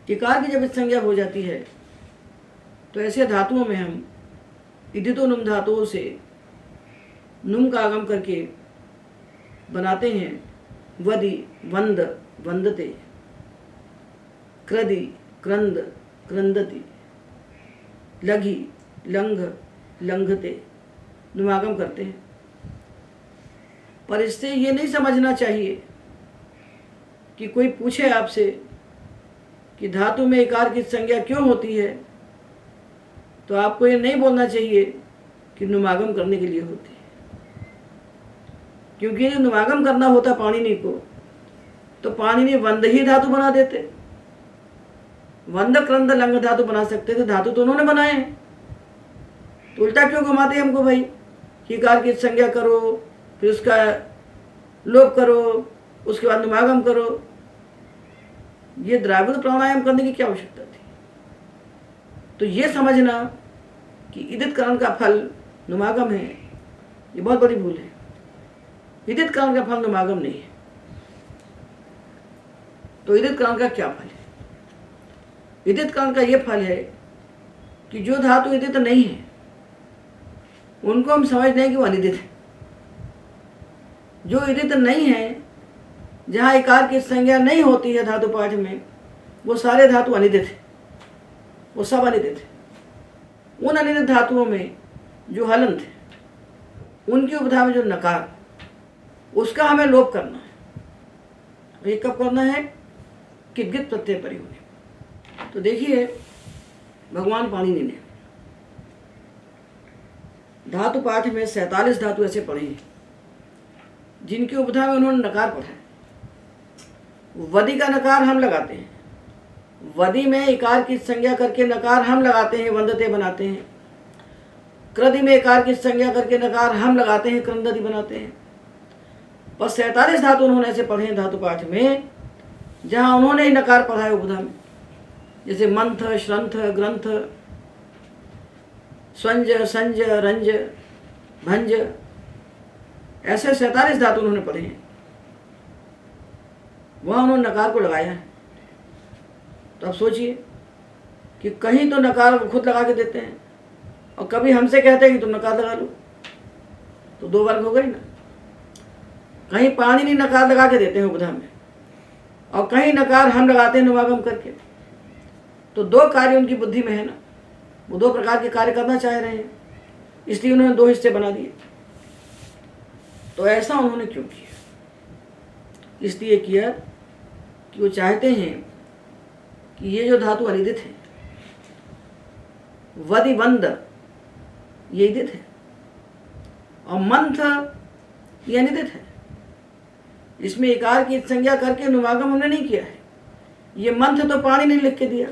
इकार की जब संज्ञा हो जाती है तो ऐसे धातुओं में हम इदितो नुम धातुओं से नुम का आगम करके बनाते हैं वदी, वंद, वंदते, क्रदि, क्रंद, क्रंदति, लघी, लंघ, लंघते, नुमागम करते हैं। पर इससे ये नहीं समझना चाहिए कि कोई पूछे आपसे कि धातु में इकार की संज्ञा क्यों होती है, तो आपको ये नहीं बोलना चाहिए कि नुमागम करने के लिए होती है। क्योंकि यदि नुमागम करना होता पाणिनि को तो पाणिनि वंद ही धातु बना देते। वंद, क्रंद, लंघ धातु बना सकते थे, धातु तो उन्होंने बनाए हैं। तो उल्टा क्यों घुमाते हमको भाई कि इकार की संज्ञा करो, फिर उसका लोप करो, उसके बाद नुमागम करो। ये द्राविड़ प्राणायाम करने की क्या आवश्यकता थी? तो ये समझना कि इदित करण का फल नुमागम है, ये बहुत बड़ी भूल है। इदित करण का फल नुमागम नहीं है। तो इदित करण का क्या फल है? इदित करण का ये फल है कि जो धातु इदित नहीं है उनको हम समझ लें कि वो अनिदित है। जो इदित नहीं है, जहाँ इकार की संज्ञा नहीं होती है धातु पाठ में, वो सारे धातु अनिदित है, वो सब अनिदित है। उन अनिदित धातुओं में जो हलंत है, उनकी उपधा में जो नकार, उसका हमें लोप करना है। ये कब करना है? किद्गित प्रत्यय परि होने। तो देखिए, भगवान पाणिनि ने धातु पाठ में 47 धातु ऐसे पढ़े हैं जिनकी उपधा में उन्होंने नकार पढ़ा है। वदि का नकार हम लगाते हैं, वदि में इकार की संज्ञा करके नकार हम लगाते हैं, वंदते बनाते हैं। कृदि में इकार की संज्ञा करके नकार हम लगाते हैं, क्रंदति बनाते हैं। पर 47 धातु उन्होंने ऐसे पढ़े हैं धातु पाठ में जहां उन्होंने ही नकार पढ़ा है उपधा में, जैसे मंथ, श्रंथ, ग्रंथ, स्वंज, संज, रंज, भंज, ऐसे 47 धातु उन्होंने पढ़े हैं, वहां उन्होंने नकार को लगाया है। तो आप सोचिए कि कहीं तो नकार खुद लगा के देते हैं और कभी हमसे कहते हैं कि तुम नकार लगा लो, तो दो वर्ग हो गई ना। कहीं पाणिनि नकार लगा के देते हैं उपधा में और कहीं नकार हम लगाते हैं नुमागम करके। तो दो कार्य उनकी बुद्धि में है ना, वो दो प्रकार के कार्य करना चाह रहे हैं, इसलिए उन्होंने दो हिस्से बना दिए। तो ऐसा उन्होंने क्यों किया? इसलिए किया कि वो चाहते हैं कि ये जो धातु अनिदित है, वदि वंद ये इदित है और मंथ ये अनिदित है। इसमें इकार की संज्ञा करके नुमागम उन्होंने नहीं किया है। ये मंथ तो पाणिनि ने लिख के दिया,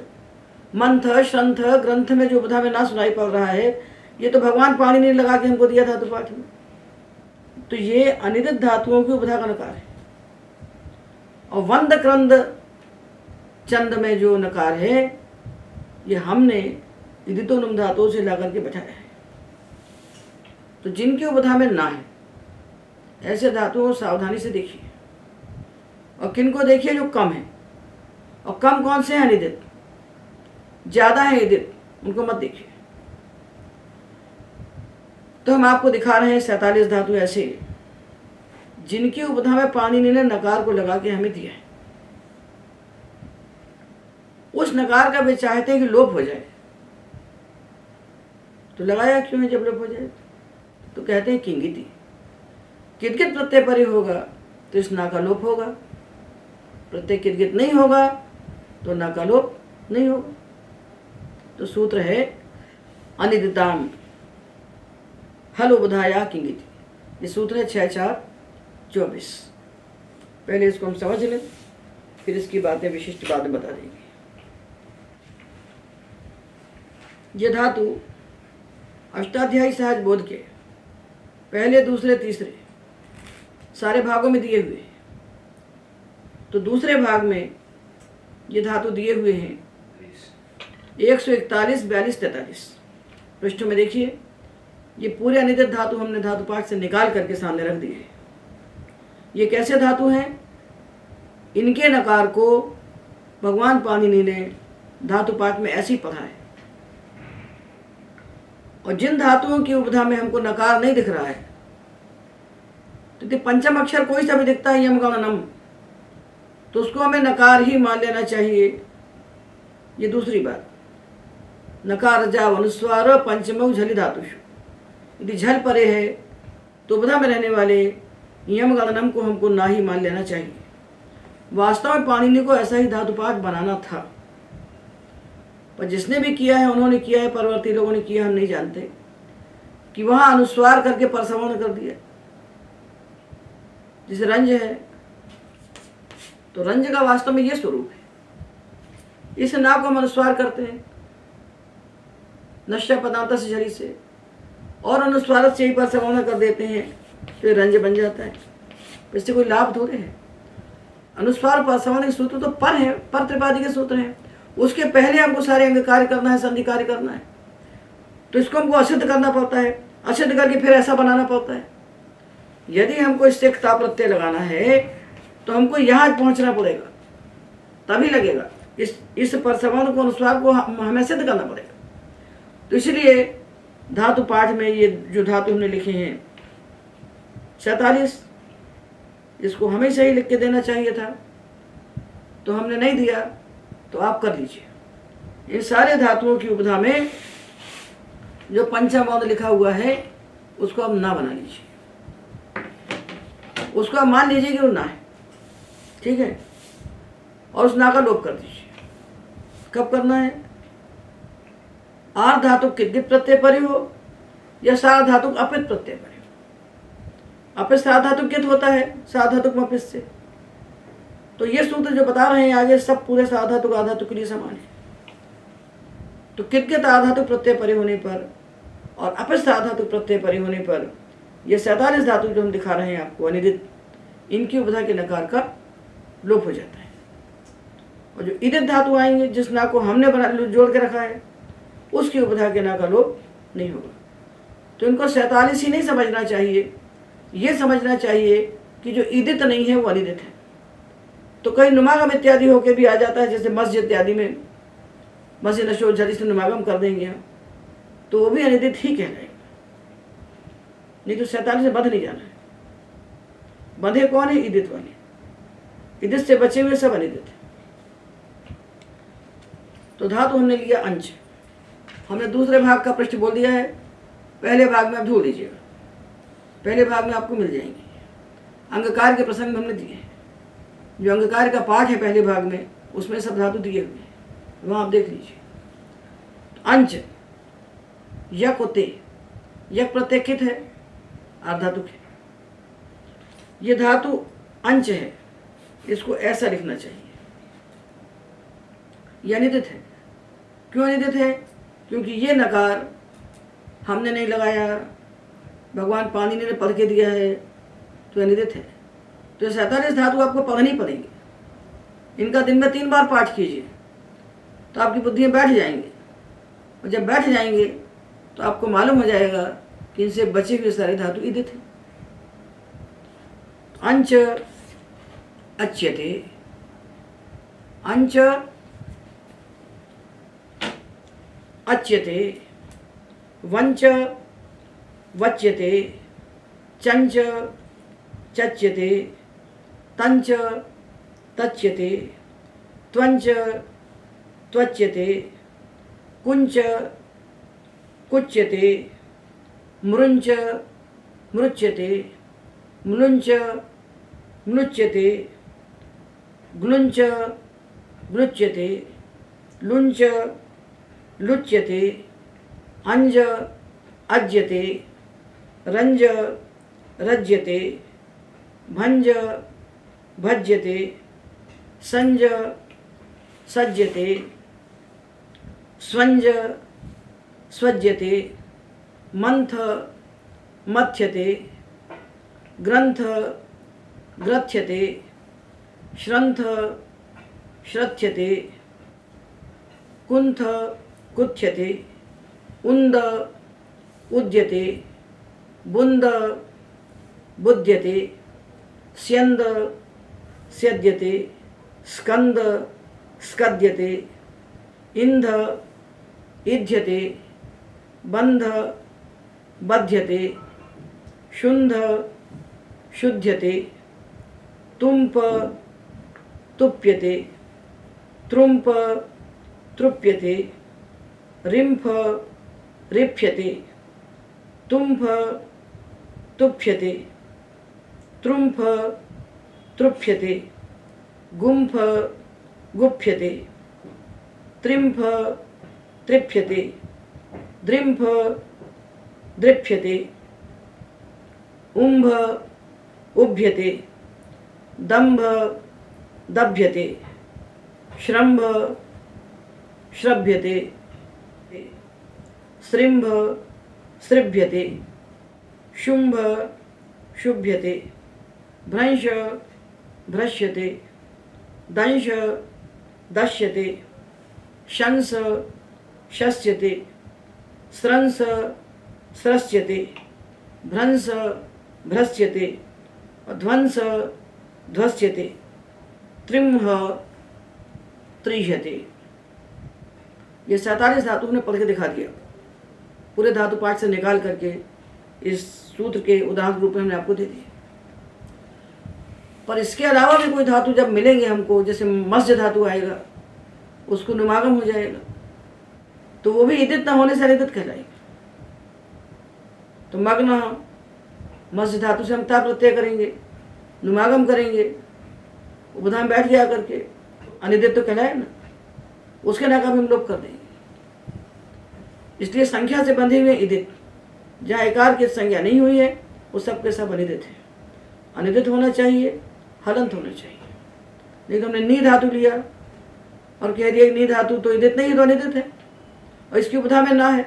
मंथ, श्रंथ, ग्रंथ में जो उपधा में ना सुनाई पड़ रहा है, ये तो भगवान पाणिनि ने लगा के हमको दिया धातु पाठ में। तो ये अनिदित धातुओं की उपधा का नकार है। और वंद, क्रंद, चंद में जो नकार है, ये हमने इदितोनुम धातुओं से लाकर के बैठाया है। तो जिनकी उपधा में ना है, ऐसे धातुओं को सावधानी से देखिए। और किनको देखिए? जो कम है। और कम कौन से हैं? अनिदित। ज्यादा है इदित, उनको मत देखिए। तो हम आपको दिखा रहे हैं 47 धातु ऐसे जिनकी उपधा में पाणिनि ने नकार को लगा के हमें दिया है। उस नकार का वे चाहते हैं कि लोप हो जाए, तो लगाया क्यों है? जब लोप हो जाए तो कहते हैं किंगिति। किदकित प्रत्यय परे होगा तो इस ना का लोप होगा, प्रत्यय किदकित नहीं होगा तो ना का लोप नहीं होगा। तो सूत्र है अनिदिताम हल उपधाया किंगिति। ये सूत्र है 6-4-24। पहले इसको हम समझ लें, फिर इसकी बातें विशिष्ट बातें बता देंगे। ये धातु अष्टाध्यायी सहज बोध के पहले, दूसरे, तीसरे सारे भागों में दिए हुए हैं। तो दूसरे भाग में ये धातु दिए हुए हैं 141, 42, 43 पृष्ठों में। देखिए, ये पूरे अनिदित धातु हमने धातु पाठ से निकाल करके सामने रख दिए हैं। ये कैसे धातु हैं? इनके नकार को भगवान पाणिनि ने धातु पाठ में ऐसे ही पढ़ा है। और जिन धातुओं की उपधा में हमको नकार नहीं दिख रहा है, तो पंचम अक्षर कोई सा भी दिखता है, यम गणनम, तो उसको हमें नकार ही मान लेना चाहिए। ये दूसरी बात। नकार जाव अनुस्वार पंचमौ झलि धातुषु, यदि झल परे है तो उपधा में रहने वाले यम गणनम को हमको ना ही मान लेना चाहिए। वास्तव में पाणिनि को ऐसा ही धातु पाठ बनाना था, पर जिसने भी किया है उन्होंने किया है, परवर्ती लोगों ने किया, हम नहीं जानते, कि वहां अनुस्वार करके परसवर्ण कर दिया। जैसे रंज है, तो रंज का वास्तव में ये स्वरूप है। इस ना को हम अनुस्वार करते हैं नश्य पदांत से झरी से, और अनुस्वार से ही परसवर्ण कर देते हैं, तो ये रंज बन जाता है। इससे कोई लाभ थोड़े है। अनुस्वार परसवर्ण के सूत्र तो पर है, पर त्रिपादी के सूत्र हैं। उसके पहले हमको सारे अंग कार्य करना है, संधि कार्य करना है, तो इसको हमको असिद्ध करना पड़ता है, असिद्ध करके फिर ऐसा बनाना पड़ता है। यदि हमको इससे क्ता प्रत्यय लगाना है तो हमको यहाँ पहुँचना पड़ेगा, तभी लगेगा। इस परसवर्ण को, अनुस्वार को हमें सिद्ध करना पड़ेगा। तो इसलिए धातु पाठ में ये जो धातु हमने लिखे हैं 47, इसको हमें सही लिख के देना चाहिए था, तो हमने नहीं दिया, तो आप कर लीजिए। इन सारे धातुओं की उपधा में जो पंचम वर्ण लिखा हुआ है उसको आप ना बना लीजिए, उसको आप मान लीजिए कि वो ना है, ठीक है, और उस ना का लोप कर दीजिए। कब करना है? आर धातु किद्दित प्रत्यय परे हो या सार धातु अपित प्रत्यय परे हो। अपिस साधातु कित होता है साधातुक अपिस से। तो ये सूत्र जो बता रहे हैं आगे सब पूरे साधातुक आधातुक के लिए समान है। तो कित आधातुक प्रत्यय परे होने पर और अपिस साधातुक प्रत्यय परे होने पर ये 47 धातु जो हम दिखा रहे हैं आपको अनिदित, इनकी उपधा के नकार का लोप हो जाता है। और जो इदित धातु आएंगे जिस ना को हमने बना जोड़ के रखा है उसकी उपधा के ना का लोप नहीं होगा। तो इनको 47 ही नहीं समझना चाहिए, ये समझना चाहिए कि जो इदित नहीं है वो अनिदित है। तो कई नुमागम इत्यादि होके भी आ जाता है, जैसे मस्जिद इत्यादि में मस्जिद नशो झरी से नुमागम कर देंगे हम, तो वो भी अनिदित ही कहलाएगा। नहीं तो 47 से बंध नहीं जाना है। बंधे कौन है? इदित वाले। इदित से बचे हुए सब अनिदित है। तो धातु हमने लिया अंश। हमने दूसरे भाग का पृष्ठ बोल दिया है, पहले भाग में आप ढूंढ लीजिएगा, पहले भाग में आपको मिल जाएंगे। अंगकार के प्रसंग हमने दिए हैं, जो अंगकार का पाठ है पहले भाग में उसमें सब धातु दिए हुए हैं, वहाँ आप देख लीजिए। अंश यक होते, यक प्रत्यय कित है आधातुक है। ये धातु अंश है, इसको ऐसा लिखना चाहिए। यह अनिदित है। क्यों अनिदित है? क्योंकि ये नकार हमने नहीं लगाया, भगवान पानी ने पढ़ के दिया है, तो अनिदित है। तो 47 धातु आपको पढ़नी पड़ेंगे। इनका दिन में 3 बार पाठ कीजिए तो आपकी बुद्धि में बैठ जाएंगे, और जब बैठ जाएंगे तो आपको मालूम हो जाएगा कि इनसे बचे हुए सारे धातु इदित हैं। अंच अच्यते, अंच अच्यते, वंच वच्यते, चंच चच्यते, तंच तच्यते, त्वंच त्वच्यते, कुंच कुच्यते, मृंच मृच्यते, म्लुंच म्लुच्यते, ग्लुंच ग्लुच्यते, लुंच लुच्यते, अंज अज्यते, रंज रज्यते, भंज भज्यते, संज सज्यते, स्वंज स्वज्यते, मंथ मथ्यते, ग्रंथ ग्रथ्यते, श्रंथ श्रथ्यते, कुंथ कुथ्यते, उन्द उद्यते, बुंद बुध्यते, स्यंद स्यद्यते, स्कंद स्कद्यते, इंध इध्यते, बंध बध्यते, शुंध शुध्यते, तुम्प तुप्यते, त्रुंप तृप्यते, रिंफ रिप्यते, तुम्फ तुप्यते, त्रुंफ तृप्यते, गुंफ गुप्यते, त्रिंफ तृप्यते, द्रिंफ द्रिप्यते, उंभ उभ्यते, दंभ दभ्यते, श्रंभ श्रभ्यते, श्रिंभ सृभ्यते, शुंभ शुभ्यते, भ्रंश भ्रश्यते, दंश दश्यते, शंस शस्यते, स्रंस स्रस्यते, भ्रंस भ्रस्यते, ध्वंस ध्वस्यते, त्रिम्ह त्रिह्यते। ये 47 धातु ने पढ़ के दिखा दिया, पूरे धातु पाठ से निकाल करके इस सूत्र के उदाहरण रूप में हमने आपको दे दिए। पर इसके अलावा भी कोई धातु जब मिलेंगे हमको, जैसे मस्य धातु आएगा उसको नुमागम हो जाएगा, तो वो भी इदित न होने से अनिदित कहलाएगा। तो मग्न मस्य धातु से हम ता प्रत्यय करेंगे, नुमागम करेंगे, उपधा में बैठ गया करके अनिदित तो कहलाए ना, उसके ना का भी हम लोप कर देंगे। इसलिए संख्या से बंधे हुए इदित, जहाँ एकार की संज्ञा नहीं हुई है वो सब के सब अनिदित है। अनिदित होना चाहिए, हलंत होना चाहिए। लेकिन हमने नी धातु लिया और कह दिया नी धातु तो इदित नहीं है, तो अनिदित है, और इसकी उपधा में ना है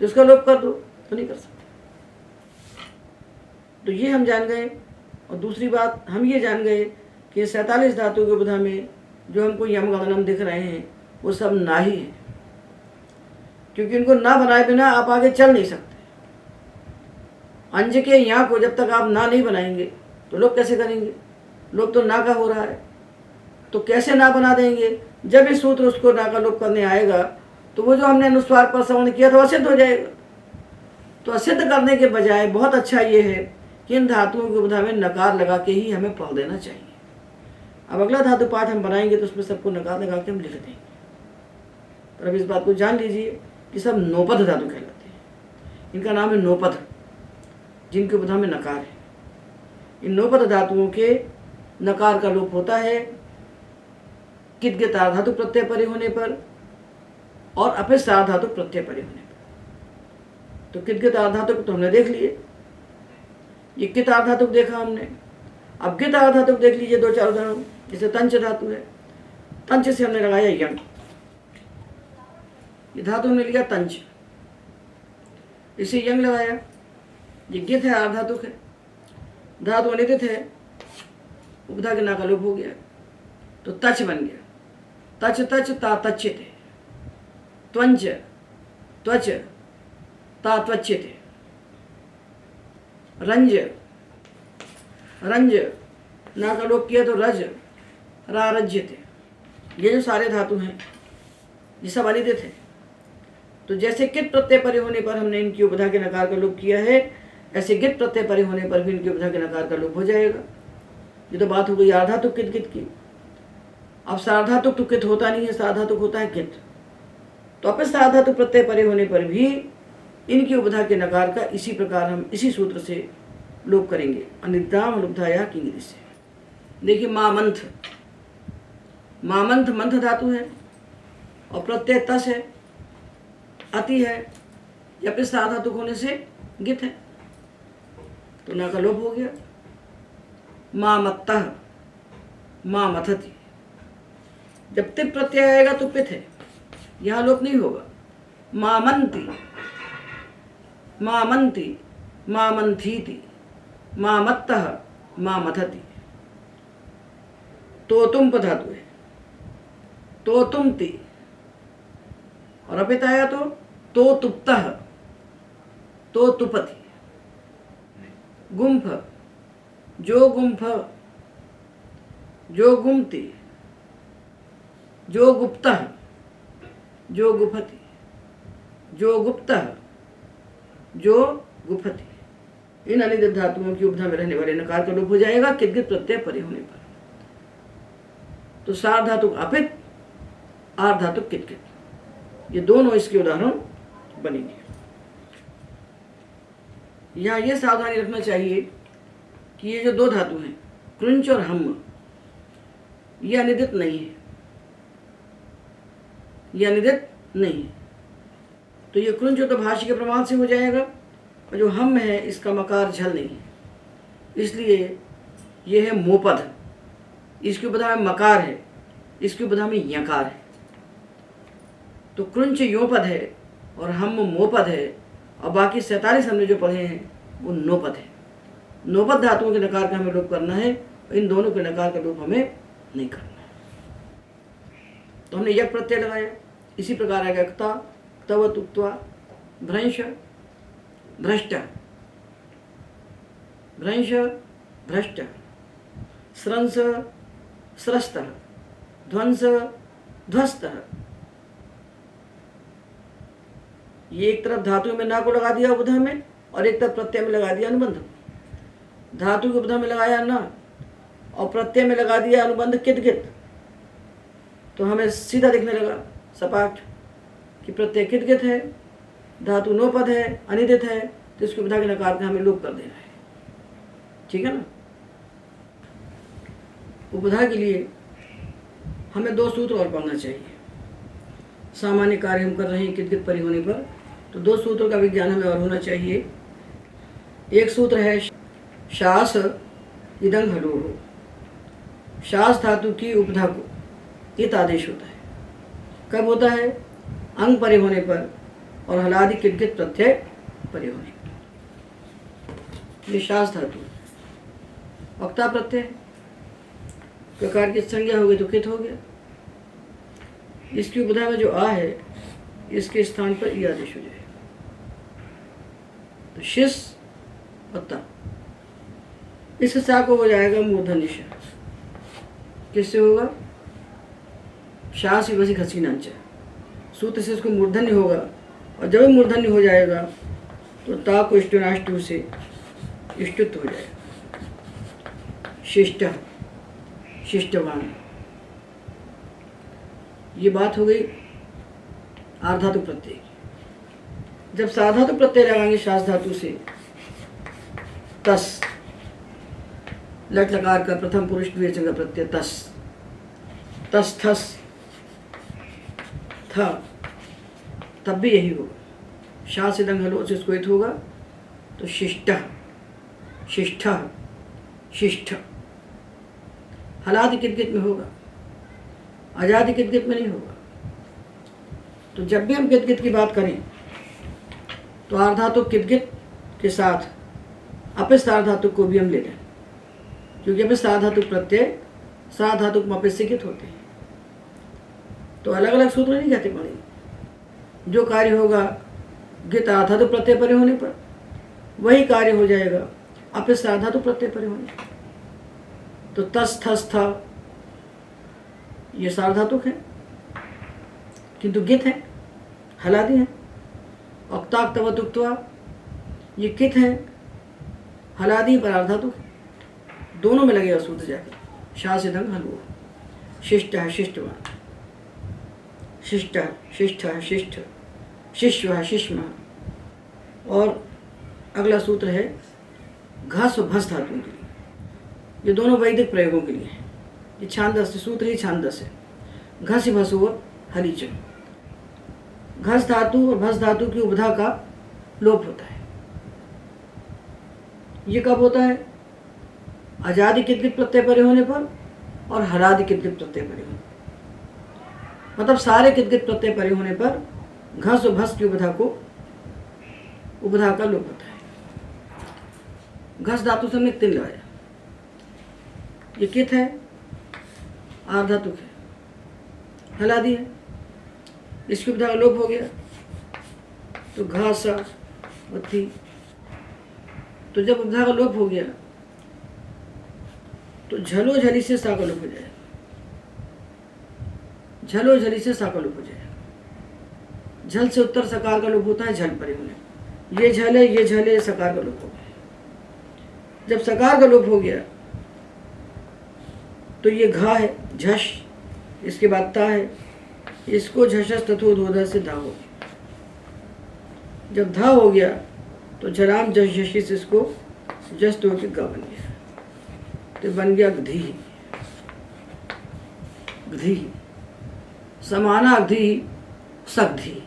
तो इसका लोप कर दो, तो नहीं कर सकते। तो ये हम जान गए। और दूसरी बात हम ये जान गए कि 47 धातु की उपधा में जो हमको यम गगनम दिख रहे हैं वो सब ना ही है, क्योंकि इनको ना बनाए बिना आप आगे चल नहीं सकते। अंज के यहाँ को जब तक आप ना नहीं बनाएंगे तो लोग कैसे करेंगे? लोग तो ना का हो रहा है, तो कैसे ना बना देंगे? जब इस सूत्र उसको ना का लोप करने आएगा तो वो जो हमने अनुस्वार पर श्रवण किया था असिद्ध हो जाएगा। तो असिद्ध करने के बजाय बहुत अच्छा ये है कि इन धातुओं की उपधा में नकार लगा के ही हमें पढ़ देना चाहिए। अब अगला धातु पाठ हम बनाएंगे तो उसमें सबको नकार लगा के हम लिख देंगे। पर अब इस बात को जान लीजिए कि सब नोपद धातु कहलाते हैं। इनका नाम है नोपद, जिनकी उपधा में नकार है। इन नोपद धातुओं के नकार का लोप होता है कित के तार धातु प्रत्यय परे होने पर और अपित सार धातु प्रत्यय परे होने पर। तो कित के तार धातु तो हमने देख लिए, ये कित आर धातु देखा हमने। अब कित आर धातु देख लीजिए 2-4 उदाहरण। जैसे तंच धातु है, तंच से हमने लगाया यंग, ये धातु हमने लिया तंच, इसे यंग लगाया, ये गित है आर धातु है, धातु अनिदित है, उपधा के ना का लोप हो गया तो तच बन गया। तच तच ता तच्चित है, त्वंच त्वच ता त्वचित है, रंज रंज ना का लोप किया तो रज रारज्यत है। ये जो सारे धातु हैं ये सब अनिदित है। तो जैसे कित प्रत्यय परे होने पर हमने इनकी उपधा के नकार का लोप किया है, ऐसे गित प्रत्यय परे होने पर भी इनकी उपधा के नकार का लोप हो जाएगा। ये तो बात हो गई आधातुक कित कित की। अब सार्वधातुक तो कित होता नहीं है, सार्वधातुक होता है कित। तो अपने सार्वधातुक प्रत्यय परे होने पर भी इनकी उपधा के नकार का इसी प्रकार हम इसी सूत्र से लोप करेंगे, अनिद्राम अनुपधाया किंगरी से। देखिए मामंथ, मामंथ मंथ धातु है और प्रत्यय तस है, अति है, या फिर सार्वधातुक होने से गित है, तो ना का लोप हो गया। मामत्तः मामथति, जब तिप प्रत्यय आएगा तो पित है, यहाँ लोप नहीं होगा। मामंती मामंती मामंथीति मामत्तः मामथति। तो तुम धातु है, तो तुमति, और अपित आया तो तुप्तः तो तुपति। गुम्फ, जो गुम्फ, जो गुम्ति, जो गुप्तः, जो गुफति, जो गुप्तः, जो गुफति। इन अनिदित धातुओं की उपधा में रहने वाले नकार का लोप हो जाएगा कित गित प्रत्यय परे होने पर। तो सार धातु अपित, आर धातु कित कित, ये दोनों इसके उदाहरण बनेंगे। यहाँ ये सावधानी रखना चाहिए कि ये जो दो धातु हैं कृंच और हम, ये अनिदित नहीं है, ये अनिदित नहीं है। तो ये कृंच तो भाष्य के प्रमाण से हो जाएगा, और जो हम है इसका मकार झल नहीं है, इसलिए ये है मोपद। इसकी उपधा में मकार है, इसकी उपधा में यकार है। तो कृंच योपद है और हम मोपद है, और बाकी 47 हमने जो पढ़े हैं वो नोपद है। नोपद धातुओं के नकार का हमें लोप करना है, इन दोनों के नकार का लोप हमें नहीं करना है। तो हमने यक प्रत्यय लगाया, इसी प्रकार आएगा क्ता तव तुक्त्वा भ्रंश भ्रष्ट, भ्रंश भ्रष्ट, स्रंस स्रस्त, ध्वंस ध्वस्त। ये एक तरफ धातु में ना को लगा दिया उपधा में, और एक तरफ प्रत्यय में लगा दिया अनुबंध। धातु की उपधा में लगाया ना और प्रत्यय में लगा दिया अनुबंध कित कित, तो हमें सीधा दिखने लगा सपाट कि प्रत्यय कित कित है, धातु नोपद है, अनिदित है, तो इसकी उपधा के नकार का हमें लोप कर देना है। ठीक है ना। उपधा के लिए हमें 2 सूत्र और पढ़ना चाहिए। सामान्य कार्य हम कर रहे हैं कित कित परे होने पर, तो 2 सूत्रों का विज्ञान हमें और होना चाहिए। एक सूत्र है शास इदं हलो हो। शास धातु की उपधा को इत आदेश होता है। कब होता है? अंग परे होने पर और हलादि किट प्रत्यय परे होने पर। ये शास धातु है। वक्ता प्रत्यय प्रकार की संज्ञा हो गई तो कित हो गया। इसकी उपधा में जो आ है इसके स्थान पर ई आदेश हो जाएगा। तो शिस वत्ता, इस सा को हो जाएगा मूर्धन्य श। किससे होगा? शास वसी खसी नांचा, सूत्र से इसको मूर्धन्य होगा। और जब मूर्धन्य हो जाएगा तो ता को इष्टनाष्टु से इष्टुत्व हो जाएगा। शिष्ट, शिष्टवान, ये बात हो गई आर्धातु प्रत्यय की। जब साधातु प्रत्यय लगाएंगे शास धातु से, तस, लट लकार का प्रथम पुरुष द्विवचन का प्रत्यय तस, तस थस था, तब भी यही होगा। शास से दंग हलो से इसको इत होगा तो शिष्ट, शिष्ठ, शिष्ठ। हलादि कित में होगा, आजादी कित में नहीं होगा। तो जब भी हम कित की बात करें तो आर्धातु कित के साथ अपिस सार्वधातु को भी हम ले लें, क्योंकि अपिस सार्वधातु प्रत्यय सार्वधातुक में अपिस से कित होते हैं। तो अलग अलग सूत्र नहीं कहते पड़ेंगे। जो कार्य होगा गित आर्धातु प्रत्यय परे होने पर, वही कार्य हो जाएगा अपिस सार्वधातु प्रत्यय परे होने पर। तो तस थस था ये सार्वधातुक है, किंतु गित है, हलादि है। अक्ताक तवतुक्त्वा ये कित है, हलादि पर आर्धातुक है। दोनों में लगेगा सूत्र जाकर। शासिदंग हलवा, शिष्ट है शिष्टवान, शिष्ट शिष्ट शिष्ट, शिष्य शिष्म। और अगला सूत्र है घस और भस धातुओं के लिए। ये दोनों वैदिक प्रयोगों के लिए हैं। ये छांदस, सूत्र ही छांदस है। घस भस और हलीच। घस धातु और भस धातु की उपधा का लोप होता है। ये कब होता है? आजादी कित प्रत्यय परे होने पर और हरादि कित प्रत्यय परे होने पर। मतलब सारे कित प्रत्यय परे होने पर घस और भस की उपधा का लोप होता है। घस धातु से हमने तिल लगाया, ये कित है, आर्धातुक है, हलादि है। इसकी उपधा का लोप हो गया तो घास थी। तो जब उपधा का लोप हो गया तो झलो झली से सा का लोप हो जाएगा। झलो झली से सा का लोप हो जाएगा। झल से उत्तर सकार का लोप होता है झल परे होने। ये झल है, ये झल है, सकार का लोप हो गया। जब सकार का लोप हो गया तो ये घा है, झश, इसके बाद ता है, इसको झशस तथोधोधा से धा हो गया। जब धा हो गया तो झराम जश झशी से इसको जस्त होकर गा बन गया, तो बन गया गधी। गधी समाना गधी सगधी।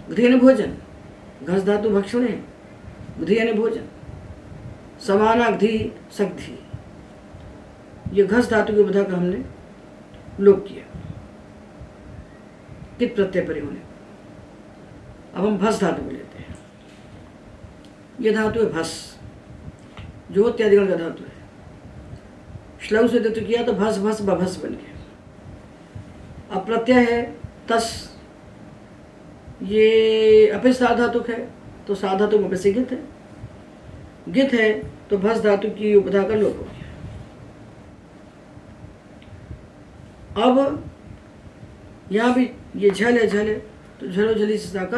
गधी ने भोजन, घस धातु भक्षण है, गधी ने भोजन, समाना गधी सगधी। ये घस धातु की उपधा का हमने लोप किया कित प्रत्यय परे होने। अब हम भस धातु को लेते हैं। यह धातु है भस, जो इत्यादिगण का धातु है। श्लव से धातु किया तो भस भस बभस बन गया। अब प्रत्यय है तस, ये अपिस साधातुक है तो साधातुक में से गित है। गित है तो भस धातु की उपधा का लोप हो गया। अब यहाँ भी ये झल है, झल है तो झलो झली से सा का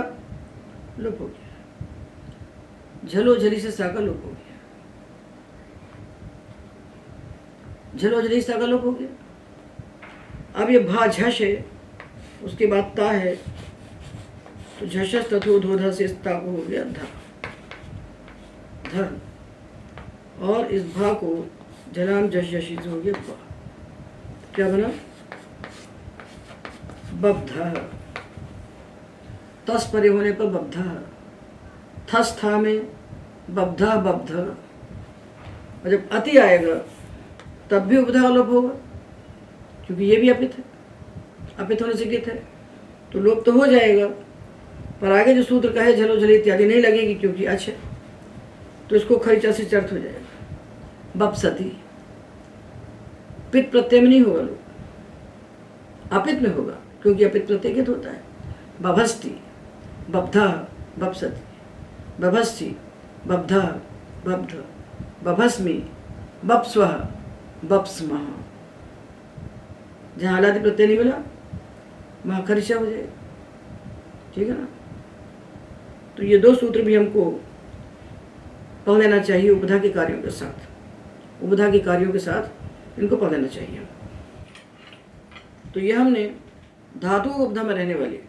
लोप हो गया। झलो झली से सा का लोप हो गया। झलो झली से सा का लोप हो गया। अब ये भा झश है, उसके बाद ता है तो झशस तथोधोधा से ता को हो गया धा, धर। और इस भा को झलाम झश झशी से हो गया बा। क्या बना? बब्धा। तस परे होने पर बब्धा। थस था में बब्धा बब्ध। और जब अति आएगा तब भी उपधा का लोप होगा, क्योंकि ये भी अपित है, अपित होने से कित है, तो लोप तो हो जाएगा। पर आगे जो सूत्र कहे झलो झले इत्यादि नहीं लगेगी, क्योंकि अच्छे, तो इसको खरीचा से चर्थ हो जाएगा। बपसती पित प्रत्यय में नहीं होगा लोप, अपित में होगा, क्योंकि अपित प्रत्यय कित होता है। बभस्ति बब्धा बपसति, बभस्ति बब्धा बब्ध, बभस्मि बपस्वः बपस्मः। जहाँ हलादि प्रत्यय नहीं मिला वहाँ खरीचा हो जाएगा, ठीक है ना। तो ये दो सूत्र भी हमको पढ़ लेना चाहिए उपधा के कार्यों के साथ, उपधा के कार्यों के साथ इनको पढ़ लेना चाहिए। तो ये हमने धातु उपधा में रहने वाले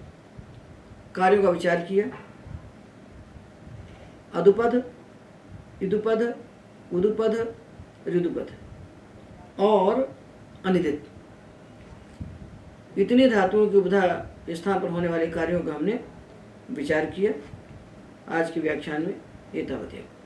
कार्यों का विचार किया। अदुपद, इदुपद, उदुपद, ऋदुपद और अनिदित, इतनी धातुओं की उपधा स्थान पर होने वाले कार्यों का हमने विचार किया। आज के व्याख्यान में एतावत्।